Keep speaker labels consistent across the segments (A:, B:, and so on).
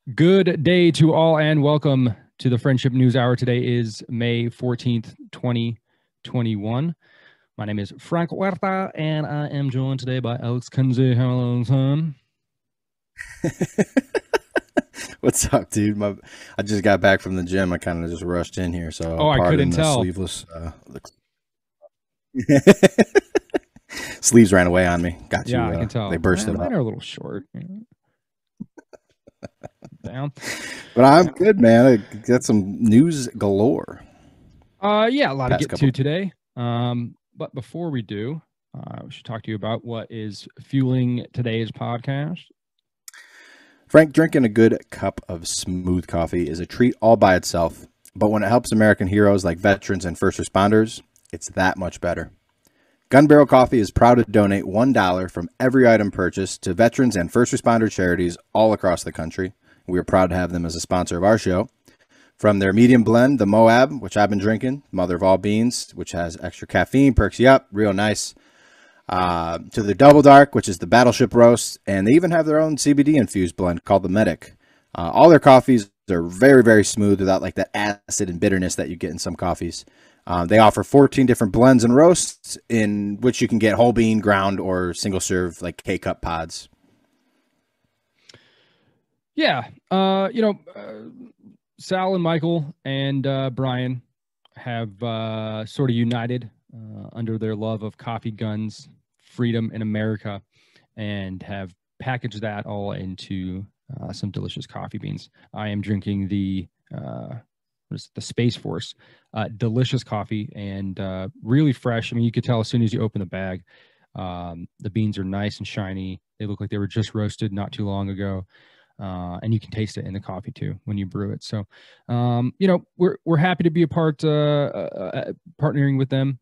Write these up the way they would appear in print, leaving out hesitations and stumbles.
A: Good day to all and welcome to the Friendship News Hour. Today is May 14th, 2021. My name is Frank Huerta and I am joined today by Alex Kenzie. Hello, son.
B: What's up, dude? I just got back from the gym. I kind of just rushed in here, so
A: Oh, I couldn't
B: pardon the
A: tell.
B: sleeveless. Sleeves ran away on me. Got
A: Yeah,
B: you.
A: I can
B: They
A: tell.
B: bursted
A: Mine
B: up.
A: are a little short. Down.
B: But I'm good, man. I got some news galore.
A: Yeah, a lot to
B: Past
A: get
B: couple.
A: to today. But before we do, we should talk to you about what is fueling today's podcast.
B: Frank, drinking a good cup of smooth coffee is a treat all by itself. But when it helps American heroes like veterans and first responders, it's that much better. Gun Barrel Coffee is proud to donate $1 from every item purchased to veterans and first responder charities all across the country. We are proud to have them as a sponsor of our show. From their medium blend, the Moab, which I've been drinking, mother of all beans, which has extra caffeine, perks you up, real nice, to their Double Dark, which is the Battleship Roast, and they even have their own CBD-infused blend called the Medic. All their coffees are very, very smooth without like that acid and bitterness that you get in some coffees. They offer 14 different blends and roasts in which you can get whole bean, ground, or single serve like K-cup pods.
A: Yeah. Sal and Michael and Brian have sort of united under their love of coffee, guns, freedom in America, and have packaged that all into some delicious coffee beans. I am drinking the Space Force, delicious coffee and really fresh. I mean, you could tell as soon as you open the bag, the beans are nice and shiny. They look like they were just roasted not too long ago. And you can taste it in the coffee too when you brew it. So, we're happy to be a part, partnering with them.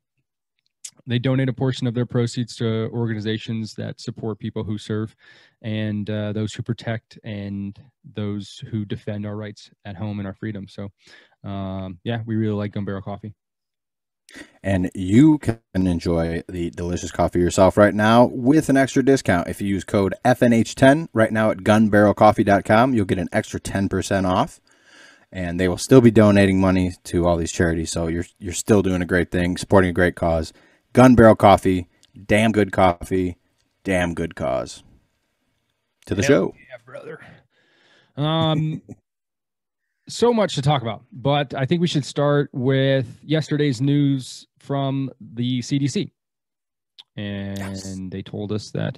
A: They donate a portion of their proceeds to organizations that support people who serve and those who protect and those who defend our rights at home and our freedom. So, yeah, we really like Gun Barrel Coffee.
B: And you can enjoy the delicious coffee yourself right now with an extra discount. If you use code FNH10 right now at gunbarrelcoffee.com, you'll get an extra 10% off. And they will still be donating money to all these charities. So you're still doing a great thing, supporting a great cause. Gun Barrel Coffee, damn good coffee, damn good cause. To the show.
A: Yeah, brother. So much to talk about, but I think we should start with yesterday's news from the CDC. And They told us that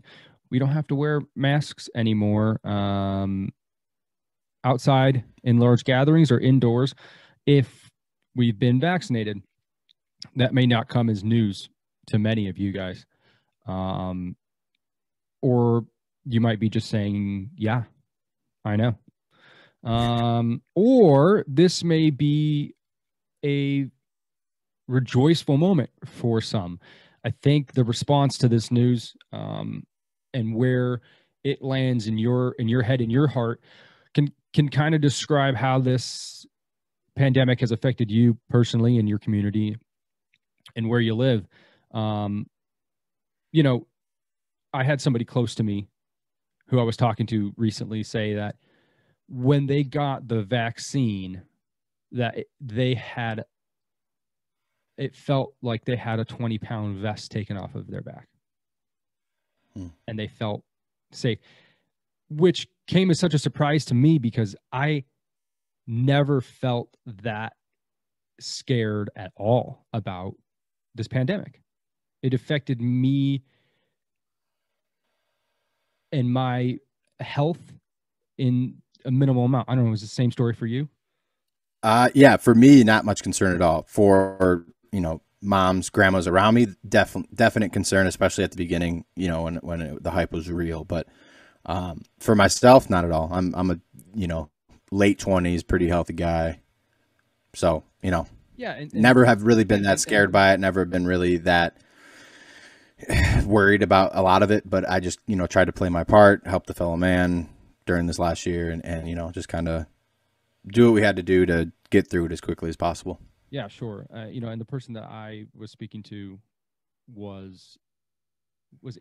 A: we don't have to wear masks anymore outside in large gatherings or indoors if we've been vaccinated. That may not come as news to many of you guys. Or you might be just saying, yeah, I know. Or this may be a rejoiceful moment for some. I think the response to this news and where it lands in your head, in your heart, can kind of describe how this pandemic has affected you personally in your community and where you live. You know, I had somebody close to me who I was talking to recently say that when they got the vaccine, that it felt like they had a 20-pound vest taken off of their back. And they felt safe, which came as such a surprise to me because I never felt that scared at all about this pandemic. It affected me and my health in a minimal amount. I don't know, is the same story for you?
B: Yeah, for me, not much concern at all. For, moms, grandmas around me, definite concern, especially at the beginning, when the hype was real. But for myself, not at all. I'm a, late 20s, pretty healthy guy. So,
A: Yeah,
B: never have really been that scared by it. Never been really that worried about a lot of it. But I just, tried to play my part, help the fellow man during this last year and just kind of do what we had to do to get through it as quickly as possible.
A: Yeah, sure. And the person that I was speaking to was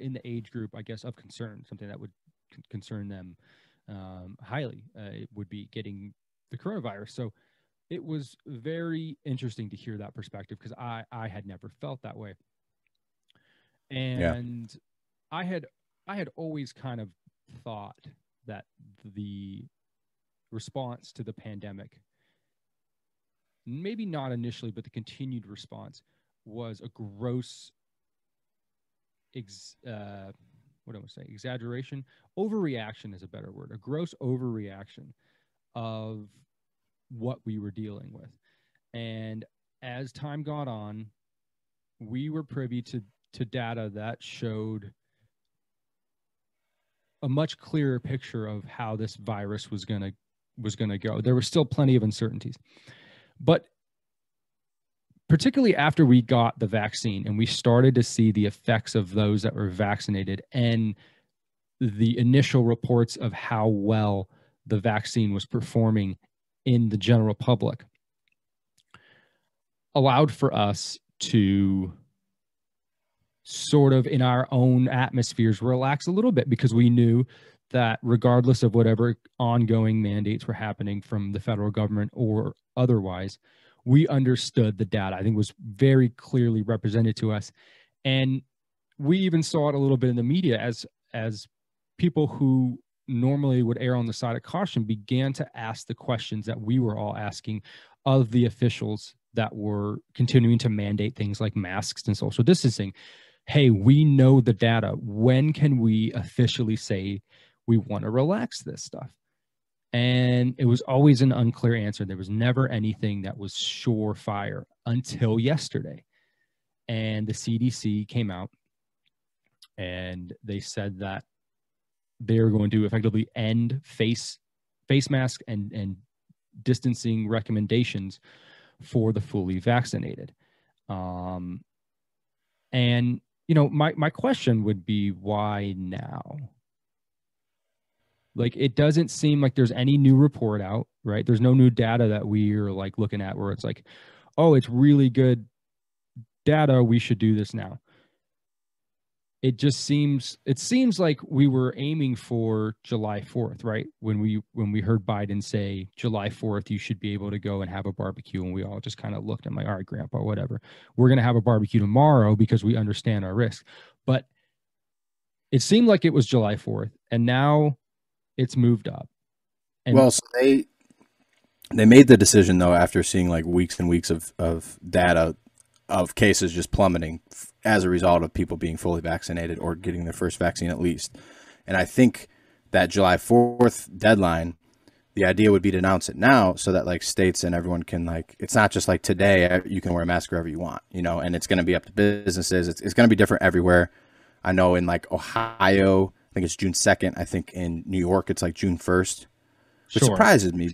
A: in the age group, I guess, of concern, something that would concern them. highly would be getting the coronavirus. So it was very interesting to hear that perspective because I had never felt that way.
B: Yeah.
A: And I had always kind of thought that the response to the pandemic, maybe not initially, but the continued response was a gross what do I want to say? Exaggeration, overreaction is a better word. A gross overreaction of what we were dealing with. And as time got on, we were privy to data that showed a much clearer picture of how this virus was going to go. There were still plenty of uncertainties, but particularly after we got the vaccine and we started to see the effects of those that were vaccinated and the initial reports of how well the vaccine was performing in the general public, allowed for us to sort of in our own atmospheres relax a little bit, because we knew that regardless of whatever ongoing mandates were happening from the federal government or otherwise, we understood the data. I think was very clearly represented to us. And we even saw it a little bit in the media as people who normally would err on the side of caution began to ask the questions that we were all asking of the officials that were continuing to mandate things like masks and social distancing. Hey, we know the data. When can we officially say we want to relax this stuff? And it was always an unclear answer. There was never anything that was surefire until yesterday. And the CDC came out and they said that they're going to effectively end face mask and distancing recommendations for the fully vaccinated. And, you know, my question would be, why now? Like, it doesn't seem like there's any new report out, right? There's no new data that we're like looking at where it's like, oh, it's really good data, we should do this now. It seems like we were aiming for July 4th, right? When we heard Biden say July 4th, you should be able to go and have a barbecue. And we all just kind of looked at like, all right, Grandpa, whatever. We're going to have a barbecue tomorrow because we understand our risk. But it seemed like it was July 4th. And now it's moved up. And
B: well, so they made the decision, though, after seeing like weeks and weeks of data of cases just plummeting as a result of people being fully vaccinated or getting their first vaccine at least. And I think that July 4th deadline, the idea would be to announce it now so that like states and everyone can, like, it's not just like today you can wear a mask wherever you want, you know, and it's going to be up to businesses. It's going to be different everywhere. I know in like Ohio, I think it's June 2nd. I think in New York, it's like June 1st, which surprises me.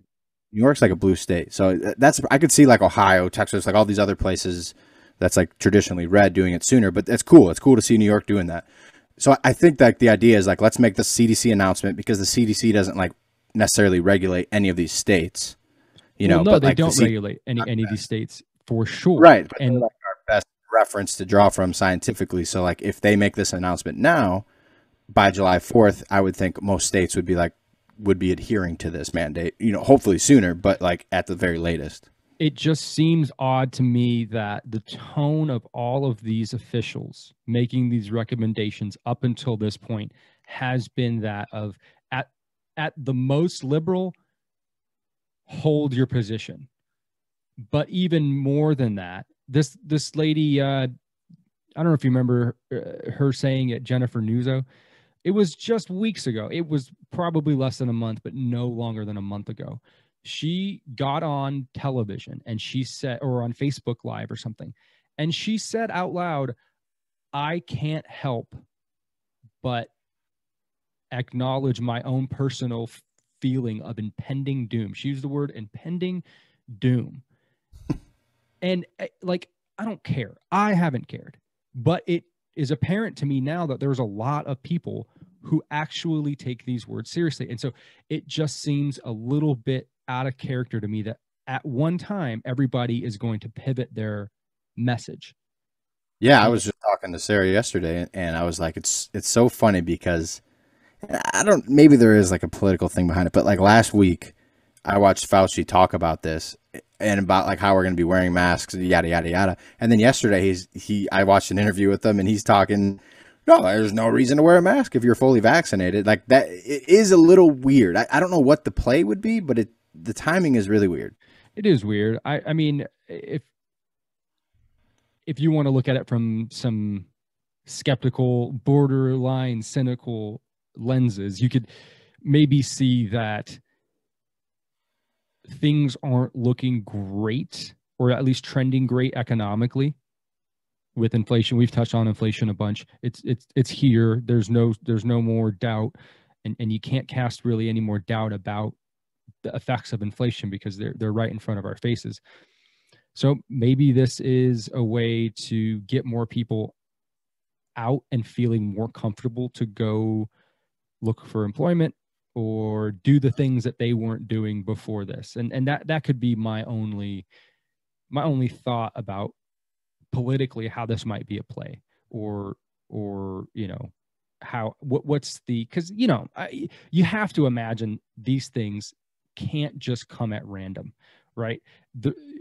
B: New York's like a blue state. So that's, I could see like Ohio, Texas, like all these other places that's like traditionally red doing it sooner, but that's cool. It's cool to see New York doing that. So I think that the idea is like, let's make the CDC announcement, because the CDC doesn't like necessarily regulate any of these states, you know.
A: No,
B: but
A: they
B: like
A: don't regulate any of these states for sure.
B: Right. But
A: and
B: like our best reference to draw from scientifically. So like if they make this announcement now, by July 4th, I would think most states would be adhering to this mandate, you know, hopefully sooner, but like at the very latest.
A: It just seems odd to me that the tone of all of these officials making these recommendations up until this point has been that of at the most liberal, hold your position. But even more than that, this lady, I don't know if you remember her saying it, Jennifer Nuzzo. It was just weeks ago. It was probably less than a month, but no longer than a month ago. She got on television and she said, or on Facebook Live or something, and she said out loud, I can't help but acknowledge my own personal feeling of impending doom. She used the word impending doom. And like, I don't care. I haven't cared. But it is apparent to me now that there's a lot of people who actually take these words seriously. And so it just seems a little bit out of character to me that at one time everybody is going to pivot their message.
B: Yeah, I was just talking to Sarah yesterday, and I was like, it's so funny because I don't, maybe there is like a political thing behind it, but like last week I watched Fauci talk about this and about like how we're going to be wearing masks, yada, yada, yada. And then yesterday I watched an interview with him and he's talking, no, there's no reason to wear a mask if you're fully vaccinated. Like that, it is a little weird. I don't know what the play would be, but the timing is really weird.
A: It is weird. I mean, if you want to look at it from some skeptical, borderline cynical lenses, you could maybe see that things aren't looking great, or at least trending great economically with inflation. We've touched on inflation a bunch. It's here. There's no more doubt, and you can't cast really any more doubt about the effects of inflation because they're right in front of our faces. So maybe this is a way to get more people out and feeling more comfortable to go look for employment or do the things that they weren't doing before this. And that could be my only thought about politically how this might be a play, or you know, what's the, because you have to imagine these things can't just come at random, right?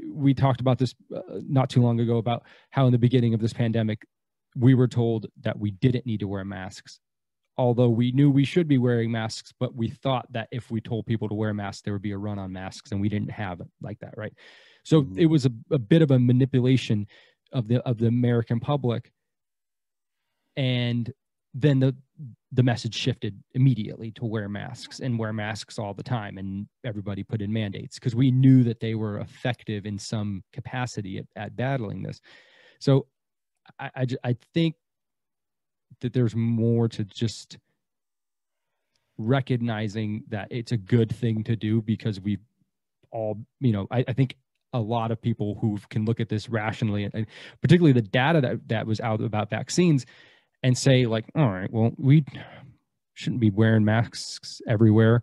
A: We talked about this not too long ago about how in the beginning of this pandemic we were told that we didn't need to wear masks, although we knew we should be wearing masks, but we thought that if we told people to wear masks, there would be a run on masks, and we didn't have it like that, right? So it was a bit of a manipulation of the American public, and then the message shifted immediately to wear masks all the time, and everybody put in mandates because we knew that they were effective in some capacity at battling this. So I think that there's more to just recognizing that it's a good thing to do, because we all, I think a lot of people who can look at this rationally, and particularly the data that was out about vaccines, and say like, all right, well, we shouldn't be wearing masks everywhere,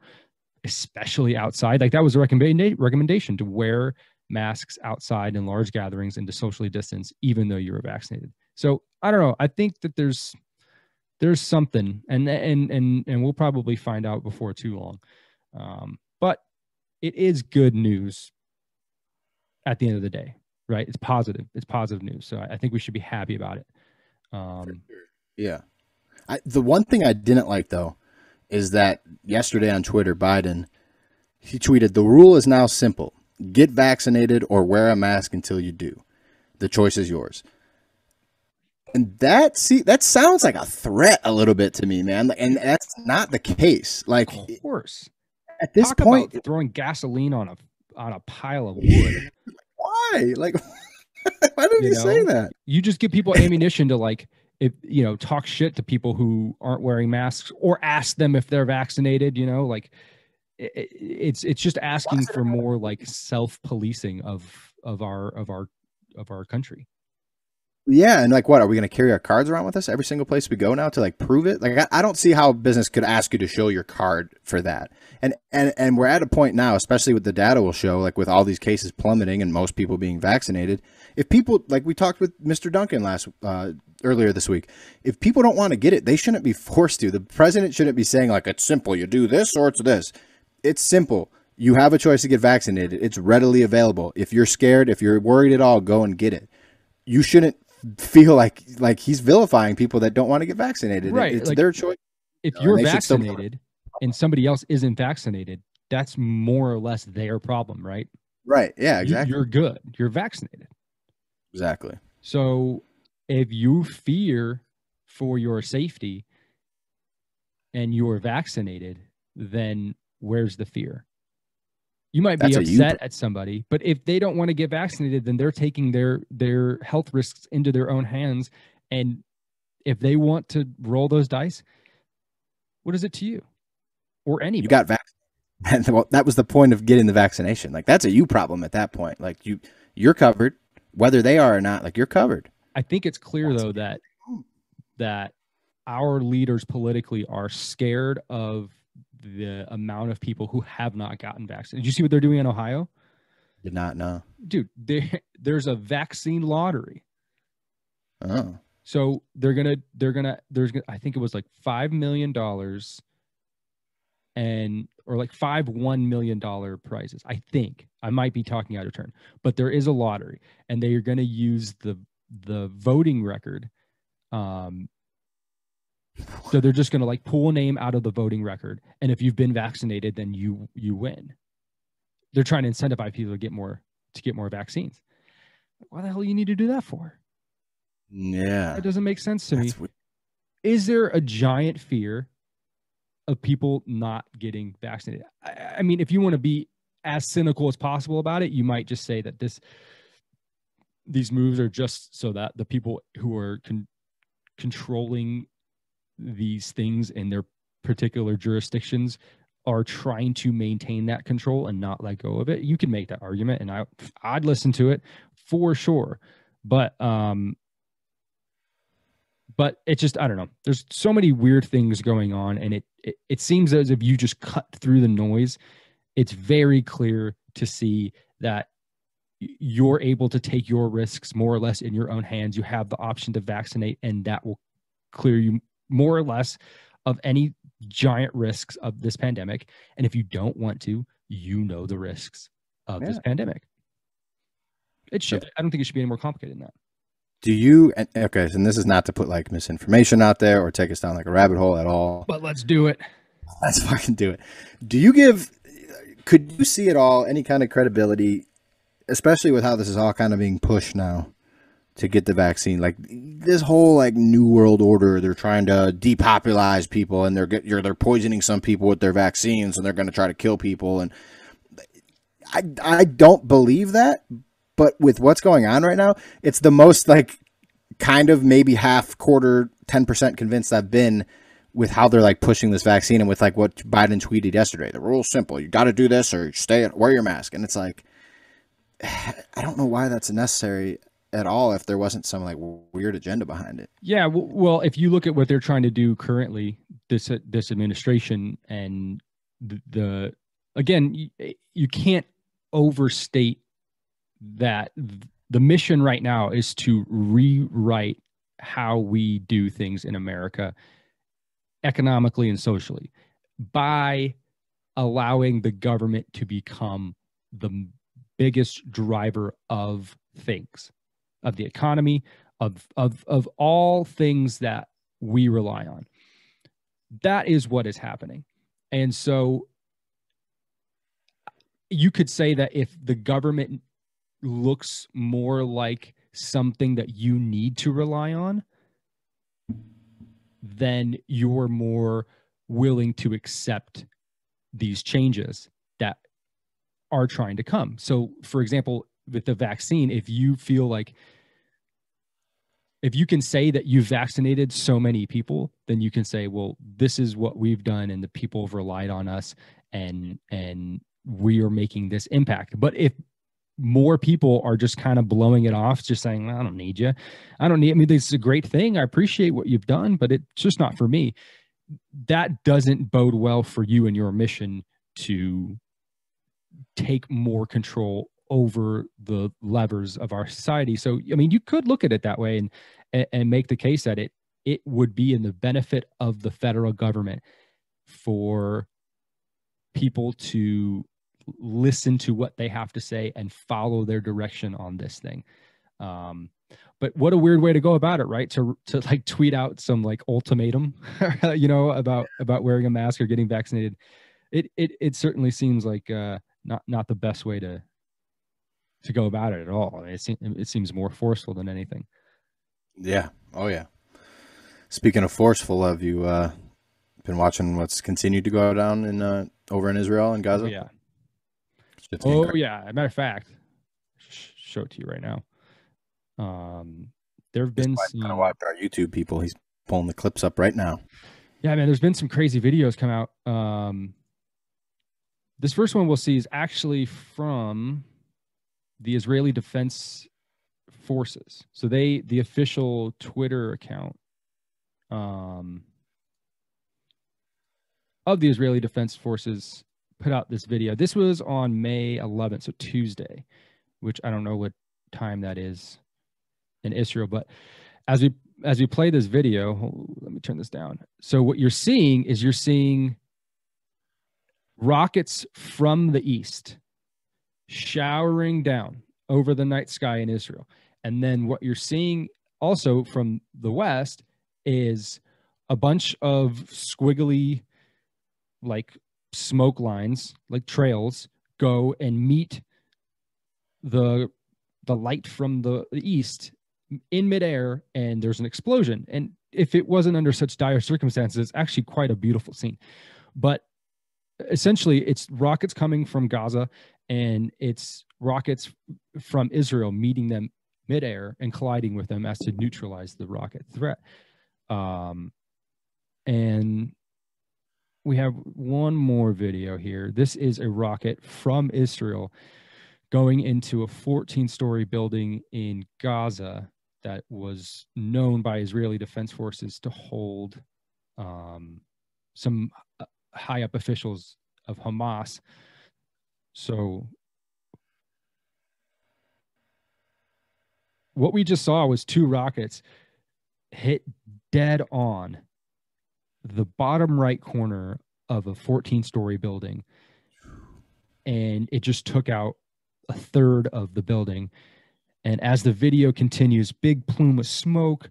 A: especially outside. Like that was a recommendation to wear masks outside in large gatherings and to socially distance, even though you were vaccinated. So I don't know. I think that there's something, and we'll probably find out before too long. But it is good news at the end of the day, right? It's positive. It's positive news. So I think we should be happy about it.
B: Yeah. The one thing I didn't like, though, is that yesterday on Twitter, Biden, he tweeted, "The rule is now simple. Get vaccinated or wear a mask until you do. The choice is yours." And that sounds like a threat a little bit to me, man. And that's not the case. Like,
A: of course,
B: at this point,
A: about throwing gasoline on a pile of wood.
B: Why? Like, why did you say that?
A: You just give people ammunition to, like, if talk shit to people who aren't wearing masks, or ask them if they're vaccinated. Like it's just asking for more like self-policing of our country.
B: Yeah, and like, what are we going to carry our cards around with us every single place we go now to like prove it? Like, I don't see how a business could ask you to show your card for that. And we're at a point now, especially with the data will show, like with all these cases plummeting and most people being vaccinated. If people, like we talked with Mr. Duncan earlier this week, if people don't want to get it, they shouldn't be forced to. The president shouldn't be saying like, it's simple, you do this or it's this. It's simple. You have a choice to get vaccinated. It's readily available. If you're scared, if you're worried at all, go and get it. You shouldn't feel like he's vilifying people that don't want to get vaccinated.
A: Right.
B: It's like, their choice.
A: If you're vaccinated and somebody else isn't vaccinated, that's more or less their problem, right?
B: Right. Yeah, exactly.
A: You're good. You're vaccinated.
B: Exactly.
A: So if you fear for your safety and you're vaccinated, then where's the fear? You might be upset at somebody, but if they don't want to get vaccinated, then they're taking their health risks into their own hands. And if they want to roll those dice, what is it to you or anybody?
B: You got vaccinated. And well, that was the point of getting the vaccination. Like, that's a you problem at that point. Like, you're covered, whether they are or not. Like, you're covered.
A: I think it's clear, though, that our leaders politically are scared of the amount of people who have not gotten vaccinated. Did you see what they're doing in Ohio?
B: Did not know.
A: Dude, there's a vaccine lottery.
B: Oh.
A: So there's gonna I think it was like $5 million and or like five $1 million prizes. I think I might be talking out of turn, but there is a lottery, and they are going to use the voting record. So they're just going to like pull a name out of the voting record, and if you've been vaccinated, then you win. They're trying to incentivize people to get more vaccines. Why the hell do you need to do that for?
B: Yeah,
A: that doesn't make sense to me. Is there a giant fear of people not getting vaccinated? I mean, if you want to be as cynical as possible about it, you might just say that these moves are just so that the people who are controlling these things in their particular jurisdictions are trying to maintain that control and not let go of it. You can make that argument, and I'd listen to it for sure. But it just, I don't know. There's so many weird things going on, and it seems as if you just cut through the noise. It's very clear to see that you're able to take your risks more or less in your own hands. You have the option to vaccinate, and that will clear you more or less of any giant risks of this pandemic. And if you don't want to, the risks of this pandemic. It should. I don't think it should be any more complicated than that.
B: Do you, okay, and this is not to put like misinformation out there or take us down like a rabbit hole at all.
A: But let's do it.
B: Let's fucking do it. Could you see at all any kind of credibility, especially with how this is all kind of being pushed now to get the vaccine? Like this whole like new world order, they're trying to depopulize people, and they're poisoning some people with their vaccines, and they're going to try to kill people. And I don't believe that. But with what's going on right now, it's the most like kind of maybe half quarter, 10% convinced I've been with how they're like pushing this vaccine, and with like what Biden tweeted yesterday. The rule's simple. You got to do this or wear your mask. And it's like, I don't know why that's necessary at all if there wasn't some like weird agenda behind it.
A: Yeah. Well, if you look at what they're trying to do currently, this administration, and again, you can't overstate that the mission right now is to rewrite how we do things in America economically and socially by allowing the government to become the biggest driver of things, of the economy, of all things that we rely on. That is what is happening. And so you could say that if the government looks more like something that you need to rely on, then you're more willing to accept these changes that are trying to come. So, for example, with the vaccine, if you feel like, if you can say that you've vaccinated so many people, then you can say, well, this is what we've done, and the people have relied on us, and we are making this impact. But if more people are just kind of blowing it off, just saying, I don't need you. I mean, this is a great thing. I appreciate what you've done, but it's just not for me. That doesn't bode well for you and your mission to take more control over the levers of our society. So, I mean, you could look at it that way and make the case that it would be in the benefit of the federal government for people to listen to what they have to say and follow their direction on this thing. But what a weird way to go about it, right? To like tweet out some like ultimatum, about wearing a mask or getting vaccinated. It certainly seems like not the best way to go about it at all. I mean, it seems more forceful than anything.
B: Yeah. Oh yeah. Speaking of forceful, have you been watching what's continued to go down in over in Israel and Gaza?
A: Oh yeah. Oh yeah. As a matter of fact, show it to you right now. There have been some.
B: Watch our YouTube people. He's pulling the clips up right now.
A: Yeah, man. There's been some crazy videos come out. This first one we'll see is actually from the Israeli Defense Forces. So the official Twitter account of the Israeli Defense Forces put out this video. This was on May 11th, so Tuesday, which I don't know what time that is in Israel. But as we play this video, let me turn this down. So what you're seeing is rockets from the east showering down over the night sky in Israel. And then what you're seeing also from the west is a bunch of squiggly, like smoke lines, like trails, go and meet the light from the east in midair, and there's an explosion. And if it wasn't under such dire circumstances, it's actually quite a beautiful scene. But essentially, it's rockets coming from Gaza, and it's rockets from Israel meeting them midair and colliding with them as to neutralize the rocket threat. And we have one more video here. This is a rocket from Israel going into a 14-story building in Gaza that was known by Israeli Defense Forces to hold some high up officials of Hamas. So what we just saw was 2 rockets hit dead on the bottom right corner of a 14-story building, and it just took out a third of the building. And as the video continues, big plume of smoke.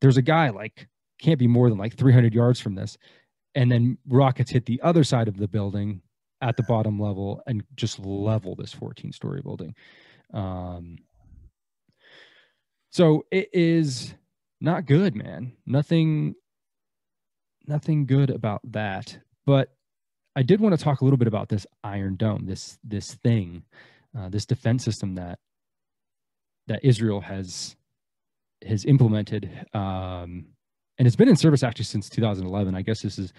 A: There's a guy like can't be more than like 300 yards from this, and then rockets hit the other side of the building at the bottom level and just level this 14-story building. So it is not good, man. Nothing good about that. But I did want to talk a little bit about this Iron Dome, this thing, this defense system that Israel has implemented, and it's been in service actually since 2011. I guess this is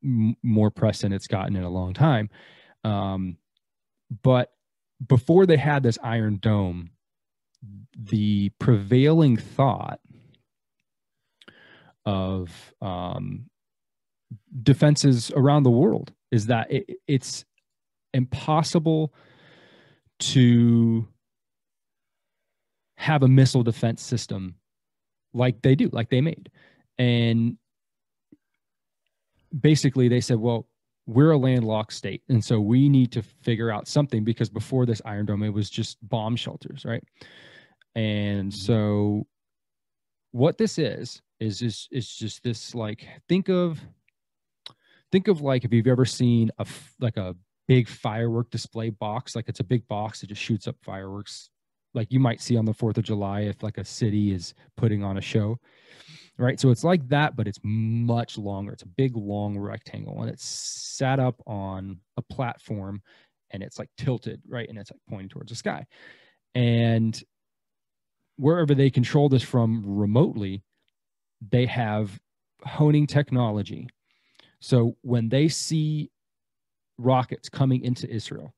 A: more press than it's gotten in a long time. But before they had this Iron Dome, the prevailing thought of defenses around the world is that it's impossible to have a missile defense system like they made. And basically they said, well, we're a landlocked state, and so we need to figure out something, because before this Iron Dome, it was just bomb shelters, right? And so what this is just this, like, think of like, if you've ever seen a big firework display box, like it's a big box that just shoots up fireworks, like you might see on the 4th of July if like a city is putting on a show, right? So it's like that, but it's much longer. It's a big long rectangle, and it's set up on a platform, and it's like tilted, right? And it's like pointing towards the sky. And wherever they control this from remotely, they have honing technology. So when they see rockets coming into Israel,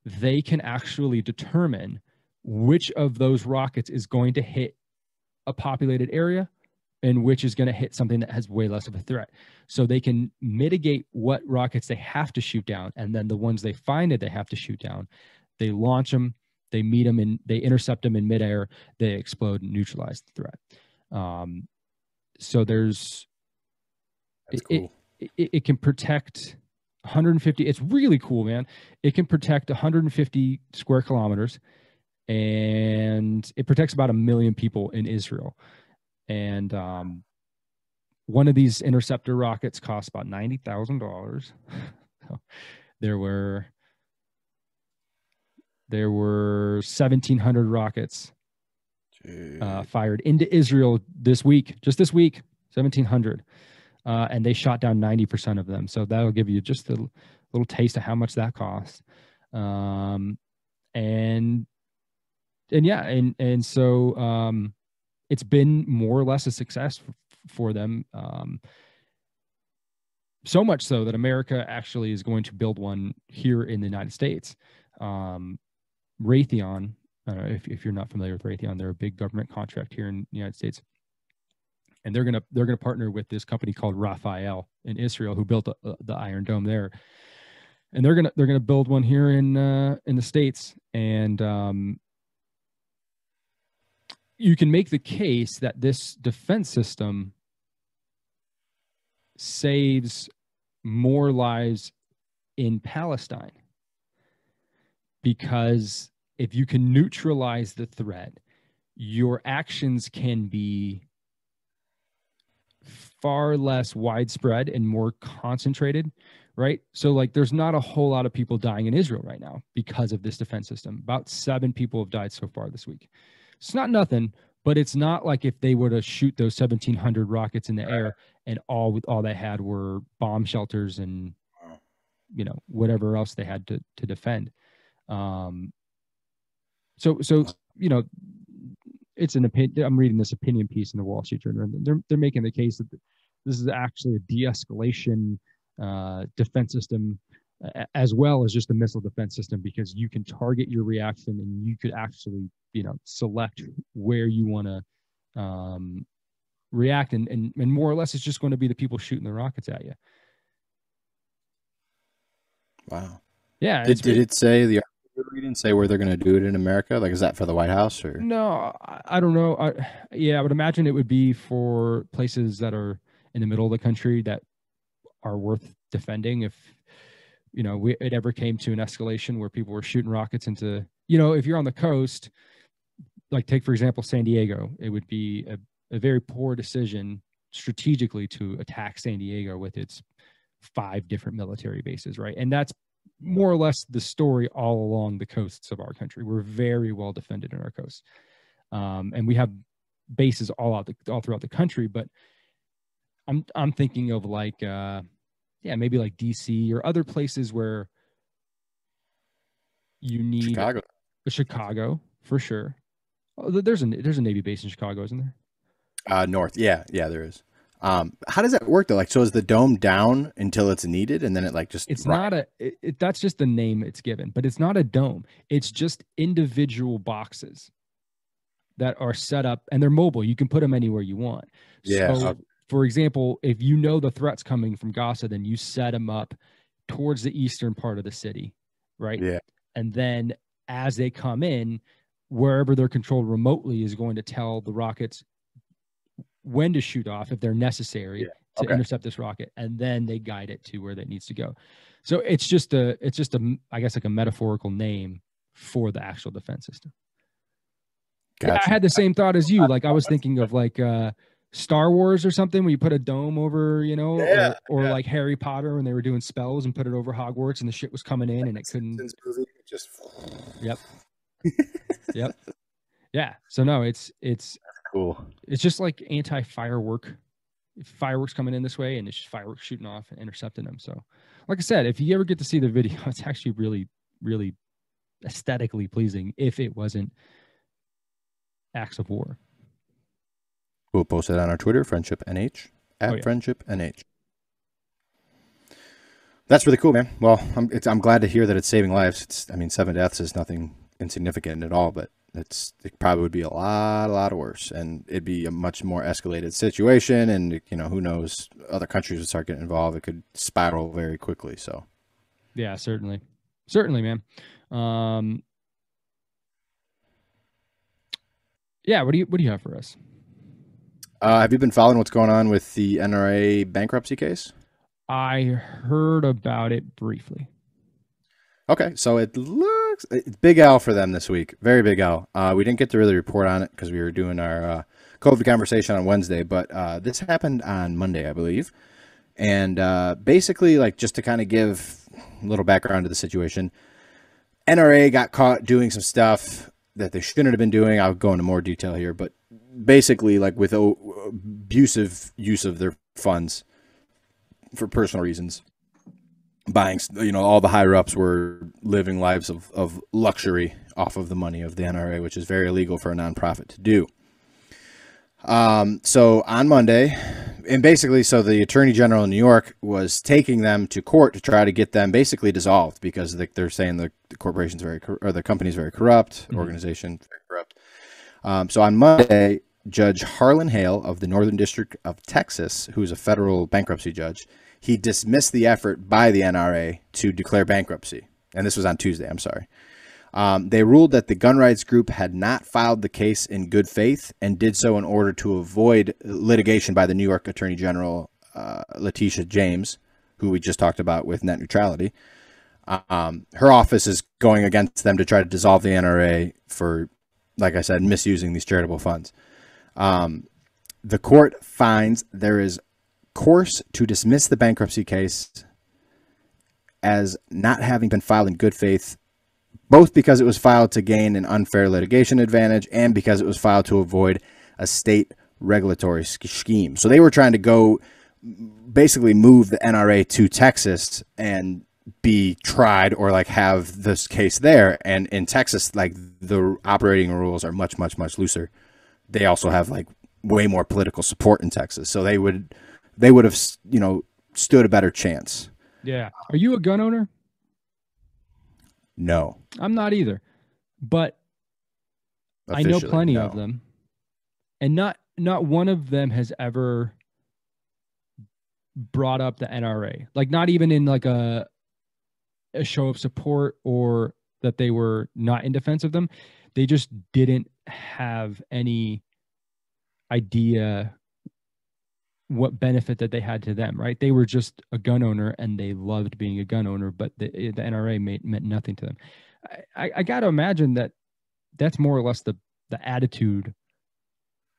A: they can actually determine which of those rockets is going to hit a populated area and which is going to hit something that has way less of a threat. So they can mitigate what rockets they have to shoot down, and then the ones they find that they have to shoot down, they launch them, they meet them, and they intercept them in midair, they explode and neutralize the threat. So there's,
B: That's cool.
A: It can protect 150. It's really cool, man. It can protect 150 square kilometers, and it protects about 1 million people in Israel. And one of these interceptor rockets costs about $90,000. There were 1,700 rockets fired into Israel this week, just this week, 1,700. And they shot down 90% of them. So that'll give you just a little taste of how much that costs. And so it's been more or less a success for them. So much so that America actually is going to build one here in the United States. Raytheon, I don't know if you're not familiar with Raytheon, they're a big government contract here in the United States. And they're gonna partner with this company called Rafael in Israel, who built the Iron Dome there, and they're gonna build one here in the States. And you can make the case that this defense system saves more lives in Palestine, because if you can neutralize the threat, your actions can be far less widespread and more concentrated, right? So like there's not a whole lot of people dying in Israel right now because of this defense system. About 7 people have died so far this week. It's not nothing, but it's not like if they were to shoot those 1,700 rockets in the air and all they had were bomb shelters and, you know, whatever else they had to defend. So you know, it's an opinion. I'm reading this opinion piece in the Wall Street Journal. They're making the case that this is actually a de-escalation defense system, as well as just a missile defense system, because you can target your reaction and you could actually, you know, select where you want to react, and more or less it's just going to be the people shooting the rockets at you.
B: Wow.
A: Yeah.
B: Did it say the didn't say where they're going to do it in America? Like, is that for the White House or?
A: No, I don't know. I would imagine it would be for places that are in the middle of the country that are worth defending. If, you know, it ever came to an escalation where people were shooting rockets into, you know, if you're on the coast, like take, for example, San Diego, it would be a very poor decision strategically to attack San Diego with its 5 different military bases, right? And that's more or less the story all along the coasts of our country. We're very well defended in our coasts, and we have bases all throughout the country. But I'm thinking of like maybe like DC or other places where you need Chicago for sure. Oh, there's a Navy base in Chicago, isn't there?
B: North, yeah, there is. How does that work though? Like, so is the dome down until it's needed, and then it like just?
A: It's not that's just the name it's given, but it's not a dome. It's just individual boxes that are set up, and they're mobile. You can put them anywhere you want.
B: Yeah.
A: So, for example, if you know the threat's coming from Gaza, then you set them up towards the eastern part of the city, right?
B: Yeah.
A: And then as they come in, wherever they're controlled remotely is going to tell the rockets when to shoot off if they're necessary to intercept this rocket, and then they guide it to where that needs to go. So it's just a I guess like a metaphorical name for the actual defense system. Gotcha. Yeah, I had the same thought as you. Like I was thinking of like Star Wars or something, where you put a dome over, you know, or like Harry Potter when they were doing spells and put it over Hogwarts and the shit was coming in and it couldn't.
B: Just.
A: Yep. Yep. Yeah. So no, it's
B: cool.
A: It's just like anti-fireworks coming in this way, and it's just fireworks shooting off and intercepting them. So, like I said, if you ever get to see the video, it's actually really, really aesthetically pleasing. If it wasn't acts of war,
B: we'll post it on our Twitter, Friendship NH at Friendship NH. That's really cool, man. Well, I'm glad to hear that it's saving lives. 7 deaths is nothing insignificant at all, but it probably would be a lot worse, and it'd be a much more escalated situation, and you know, who knows, other countries would start getting involved. It could spiral very quickly. So
A: yeah, certainly, man. Yeah, what do you have for us?
B: Have you been following what's going on with the NRA bankruptcy case?
A: I heard about it briefly.
B: Okay, so it's big L for them this week. Very big L. We didn't get to really report on it because we were doing our COVID conversation on Wednesday, but this happened on Monday, I believe. And basically, like, just to kind of give a little background to the situation, NRA got caught doing some stuff that they shouldn't have been doing. I'll go into more detail here, but basically, like, with abusive use of their funds for personal reasons. Buying, you know, all the higher ups were living lives of luxury off of the money of the NRA, which is very illegal for a nonprofit to do. So on Monday, and basically, so the Attorney General in New York was taking them to court to try to get them basically dissolved because they're saying the corporation's the company's very corrupt, organization very corrupt. So on Monday, Judge Harlan Hale of the Northern District of Texas, who's a federal bankruptcy judge, he dismissed the effort by the NRA to declare bankruptcy. And this was on Tuesday, I'm sorry. They ruled that the gun rights group had not filed the case in good faith and did so in order to avoid litigation by the New York Attorney General, Letitia James, who we just talked about with net neutrality. Her office is going against them to try to dissolve the NRA for, like I said, misusing these charitable funds. The court finds there is course to dismiss the bankruptcy case as not having been filed in good faith, both because it was filed to gain an unfair litigation advantage and because it was filed to avoid a state regulatory scheme. So they were trying to go basically move the NRA to Texas and be tried, or like have this case there. And in Texas, like, the operating rules are much, much, much looser. They also have like way more political support in Texas. So they would have, you know, stood a better chance.
A: Yeah. Are you a gun owner?
B: No.
A: I'm not either, but I know plenty of them, and not one of them has ever brought up the NRA, like not even in like a show of support or that they were not in defense of them. They just didn't have any idea what benefit that they had to them, right? They were just a gun owner and they loved being a gun owner, but the NRA meant nothing to them. I got to imagine that that's more or less the attitude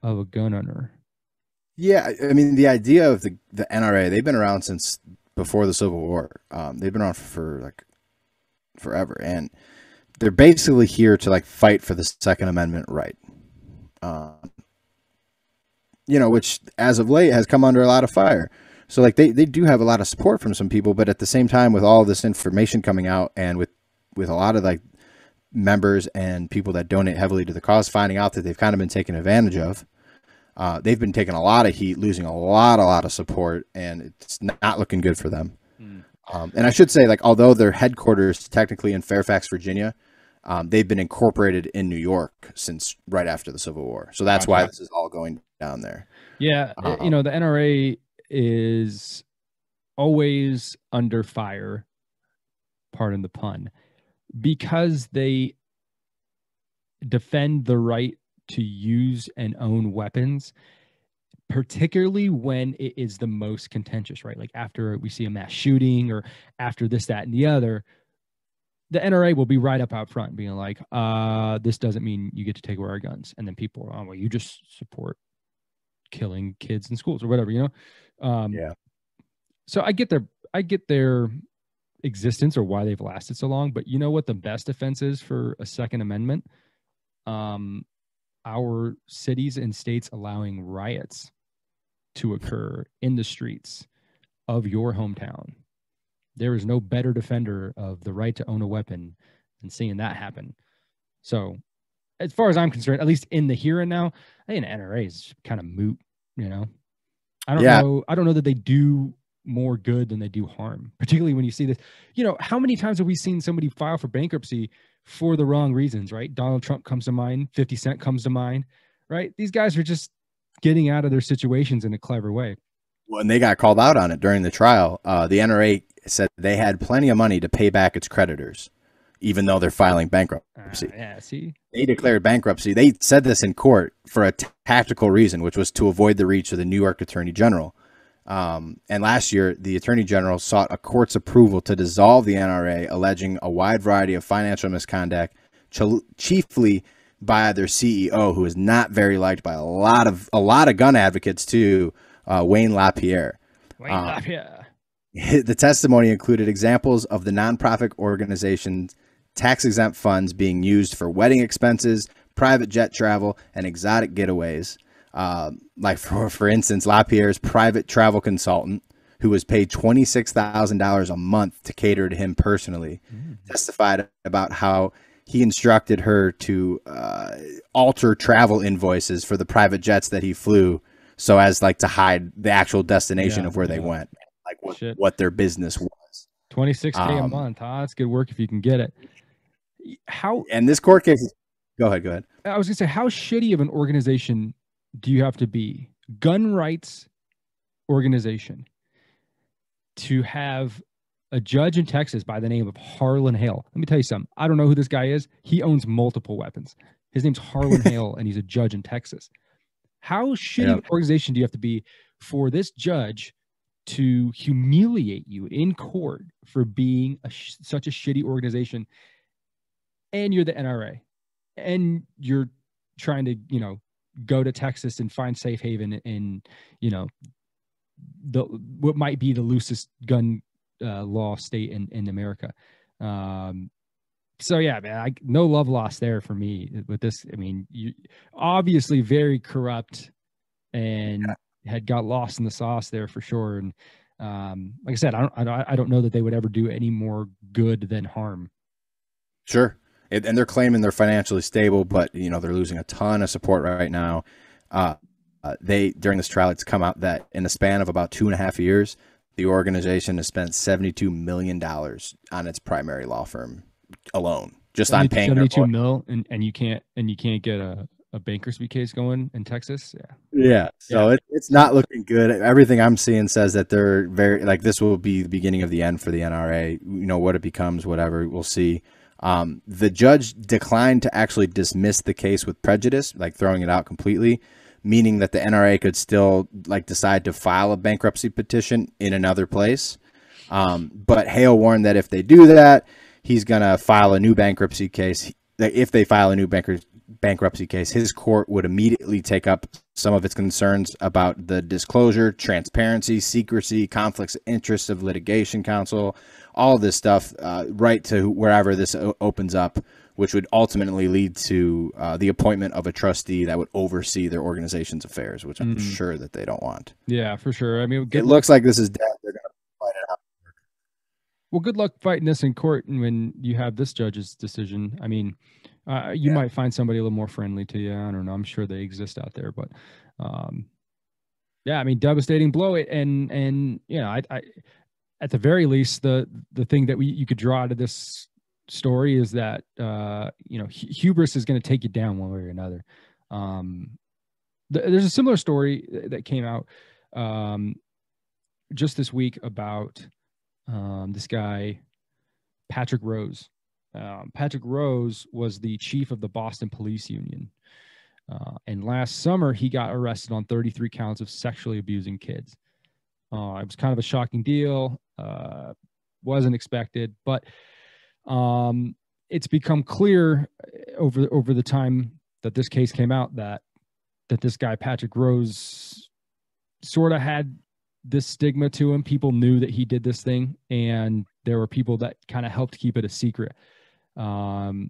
A: of a gun owner.
B: Yeah, I mean, the idea of the NRA, they've been around since before the Civil War. They've been around for like forever, and they're basically here to like fight for the Second Amendment right. You know, which as of late has come under a lot of fire. So like they do have a lot of support from some people, but at the same time, with all this information coming out and with a lot of like members and people that donate heavily to the cause finding out that they've kind of been taken advantage of, they've been taking a lot of heat, losing a lot of support, and it's not looking good for them. And I should say, like, although their headquarters technically in Fairfax, Virginia, they've been incorporated in New York since right after the Civil War. So that's why this is all going down there.
A: Yeah. You know, the NRA is always under fire, pardon the pun, because they defend the right to use and own weapons, particularly when it is the most contentious, right? Like after we see a mass shooting or after this, that, and the other, the NRA will be right up out front being like, this doesn't mean you get to take away our guns. And then people are, oh, well, you just support killing kids in schools or whatever, you know?
B: Yeah.
A: So I get their existence or why they've lasted so long, but you know what the best defense is for a Second Amendment? Our cities and states allowing riots to occur in the streets of your hometown. There is no better defender of the right to own a weapon than seeing that happen. So as far as I'm concerned, at least in the here and now, I think the NRA is kind of moot, you know? I don't know that they do more good than they do harm, particularly when you see this. You know, how many times have we seen somebody file for bankruptcy for the wrong reasons, right? Donald Trump comes to mind, 50 Cent comes to mind, right? These guys are just getting out of their situations in a clever way.
B: Well, and they got called out on it during the trial. The NRA said they had plenty of money to pay back its creditors, even though they're filing bankruptcy.
A: Yeah, see?
B: They declared bankruptcy. They said this in court for a tactical reason, which was to avoid the reach of the New York Attorney General. And last year, the Attorney General sought a court's approval to dissolve the NRA, alleging a wide variety of financial misconduct, chiefly by their CEO, who is not very liked by a lot of gun advocates too, Wayne LaPierre. The testimony included examples of the nonprofit organization's tax-exempt funds being used for wedding expenses, private jet travel, and exotic getaways. Like for instance, LaPierre's private travel consultant, who was paid $26,000 a month to cater to him personally, testified about how he instructed her to alter travel invoices for the private jets that he flew, so as like to hide the actual destination of where they went, like what their business was.
A: $26K a month, huh? That's good work if you can get it.
B: And this court case, go ahead.
A: I was gonna say, how shitty of an organization do you have to be, gun rights organization, to have a judge in Texas by the name of Harlan Hale? Let me tell you something. I don't know who this guy is. He owns multiple weapons. His name's Harlan Hale, and he's a judge in Texas. How shitty of an organization do you have to be for this judge to humiliate you in court for being such a shitty organization, and you're the NRA, and you're trying to, go to Texas and find safe haven in, what might be the loosest gun law state in America. So yeah, man, no love lost there for me with this. I mean, you obviously very corrupt and had got lost in the sauce there for sure. And like I said, I don't know that they would ever do any more good than harm.
B: Sure. And they're claiming they're financially stable, but they're losing a ton of support right now. During this trial, it's come out that in the span of about 2.5 years, the organization has spent $72 million on its primary law firm alone, just on paying
A: 72 mil, and you can't get a bankruptcy case going in Texas.
B: Yeah. So it's not looking good. Everything I'm seeing says that they're very, like, this will be the beginning of the end for the NRA. What it becomes, whatever, we'll see. The judge declined to actually dismiss the case with prejudice, like throwing it out completely, meaning that the NRA could still decide to file a bankruptcy petition in another place. But Hale warned that if they do that, he's going to file a new bankruptcy case. If they file a new bankruptcy case, his court would immediately take up some of its concerns about the disclosure, transparency, secrecy, conflicts of interest of litigation counsel, all of this stuff, right to wherever this opens up, which would ultimately lead to the appointment of a trustee that would oversee their organization's affairs, which I'm sure that they don't want.
A: Yeah, for sure. I mean,
B: it looks like this is dead. They're going to fight it out.
A: Well, good luck fighting this in court when you have this judge's decision. I mean, you might find somebody a little more friendly to you. I don't know. I'm sure they exist out there, but yeah, I mean, devastating blow. And I at the very least, the thing that you could draw out of this story is that hubris is going to take you down one way or another. There's a similar story that came out just this week about this guy Patrick Rose. Patrick Rose was the chief of the Boston Police Union, and last summer he got arrested on 33 counts of sexually abusing kids. It was kind of a shocking deal. Wasn't expected, but it's become clear over the time that this case came out that this guy Patrick Rose sort of had this stigma to him. People knew that he did this thing, and there were people that kind of helped keep it a secret. So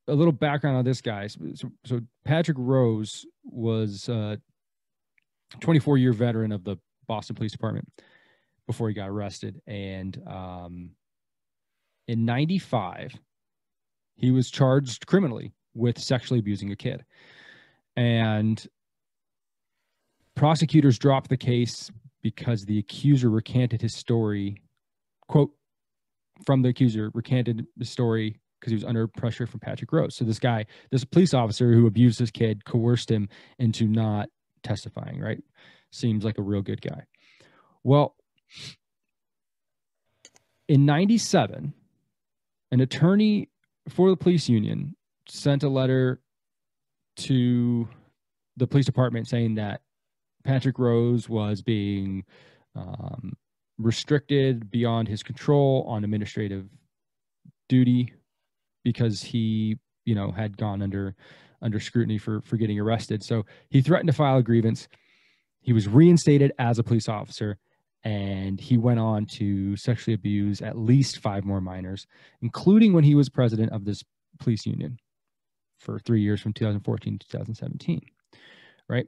A: a little background on this guy. So Patrick Rose was a 24-year veteran of the Boston Police Department before he got arrested. And in 95, he was charged criminally with sexually abusing a kid. And prosecutors dropped the case because the accuser recanted his story. Quote from the accuser, recanted the story because he was under pressure from Patrick Rose. So this police officer who abused this kid, coerced him into not testifying, right? Seems like a real good guy. Well, in 97, an attorney for the police union sent a letter to the police department saying that Patrick Rose was being restricted beyond his control on administrative duty because he, had gone under scrutiny for getting arrested. So he threatened to file a grievance. He was reinstated as a police officer, and he went on to sexually abuse at least 5 more minors, including when he was president of this police union for 3 years from 2014 to 2017, right?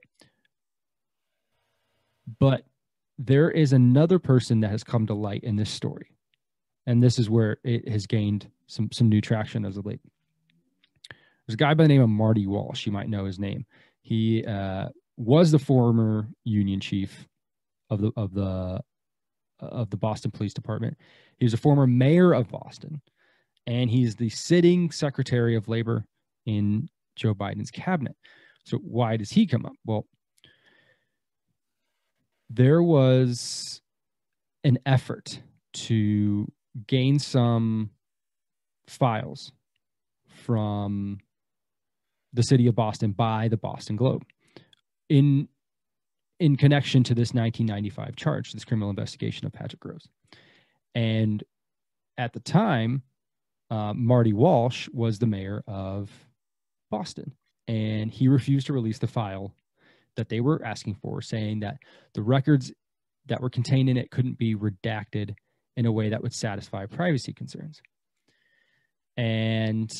A: But there is another person that has come to light in this story, and this is where it has gained some new traction as of late. There's a guy by the name of Marty Walsh. You might know his name. He was the former union chief of the Boston Police Department. He was a former mayor of Boston, and he's the sitting Secretary of Labor in Joe Biden's cabinet. So why does he come up? Well, there was an effort to gain some files from the city of Boston by the Boston Globe. In in connection to this 1995 charge, this criminal investigation of Patrick Rose. And at the time, Marty Walsh was the mayor of Boston, and he refused to release the file that they were asking for, saying that the records that were contained in it couldn't be redacted in a way that would satisfy privacy concerns. And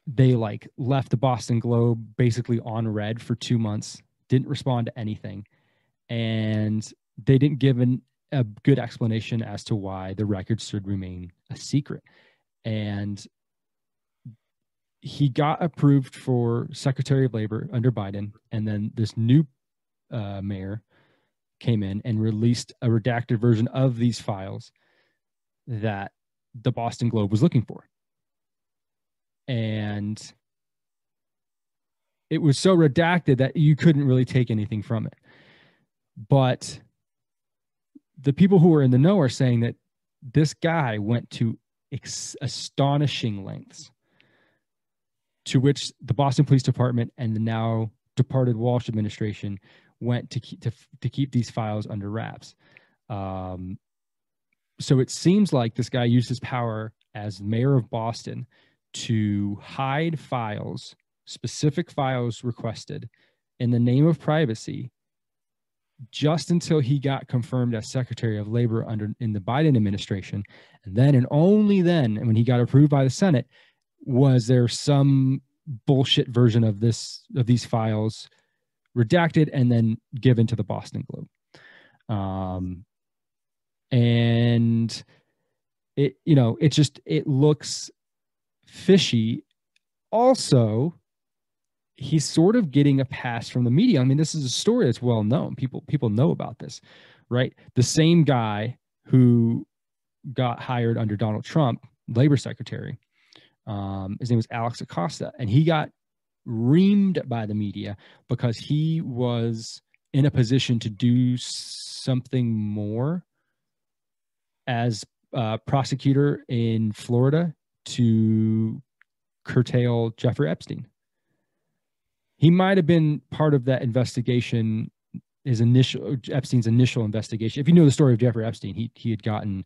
A: they like left the Boston Globe basically on red for 2 months, didn't respond to anything. And they didn't give a good explanation as to why the records should remain a secret. And he got approved for Secretary of Labor under Biden. And then this new mayor came in and released a redacted version of these files that the Boston Globe was looking for. And it was so redacted that you couldn't really take anything from it. But the people who are in the know are saying that this guy went to astonishing lengths, to which the Boston Police Department and the now departed Walsh administration went to keep these files under wraps. So it seems like this guy used his power as mayor of Boston to hide files, specific files requested, in the name of privacy, just until he got confirmed as Secretary of Labor in the Biden administration. And then, and only then, and when he got approved by the Senate, was there some bullshit version of these files redacted and then given to the Boston Globe. And it looks fishy. Also, he's sort of getting a pass from the media. I mean, this is a story that's well known. People know about this, right? The same guy who got hired under Donald Trump, Labor Secretary, his name was Alex Acosta, and he got reamed by the media because he was in a position to do something more as a prosecutor in Florida to curtail Jeffrey Epstein. He might have been part of that investigation, Epstein's initial investigation. If you know the story of Jeffrey Epstein, he had gotten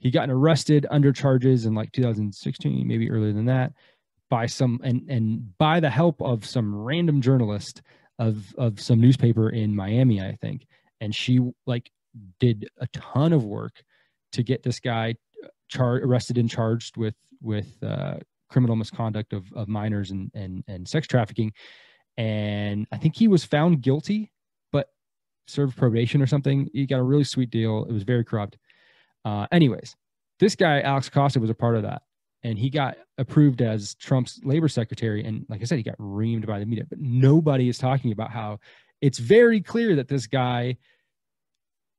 A: arrested under charges in like 2016, maybe earlier than that, by by the help of some random journalist of some newspaper in Miami, I think. And she did a ton of work to get this guy arrested and charged with criminal misconduct of minors and sex trafficking. And I think he was found guilty, but served probation or something. He got a really sweet deal. It was very corrupt. Anyways, this guy, Alex Acosta, was a part of that. And he got approved as Trump's labor secretary. And like I said, he got reamed by the media. But nobody is talking about how it's very clear that this guy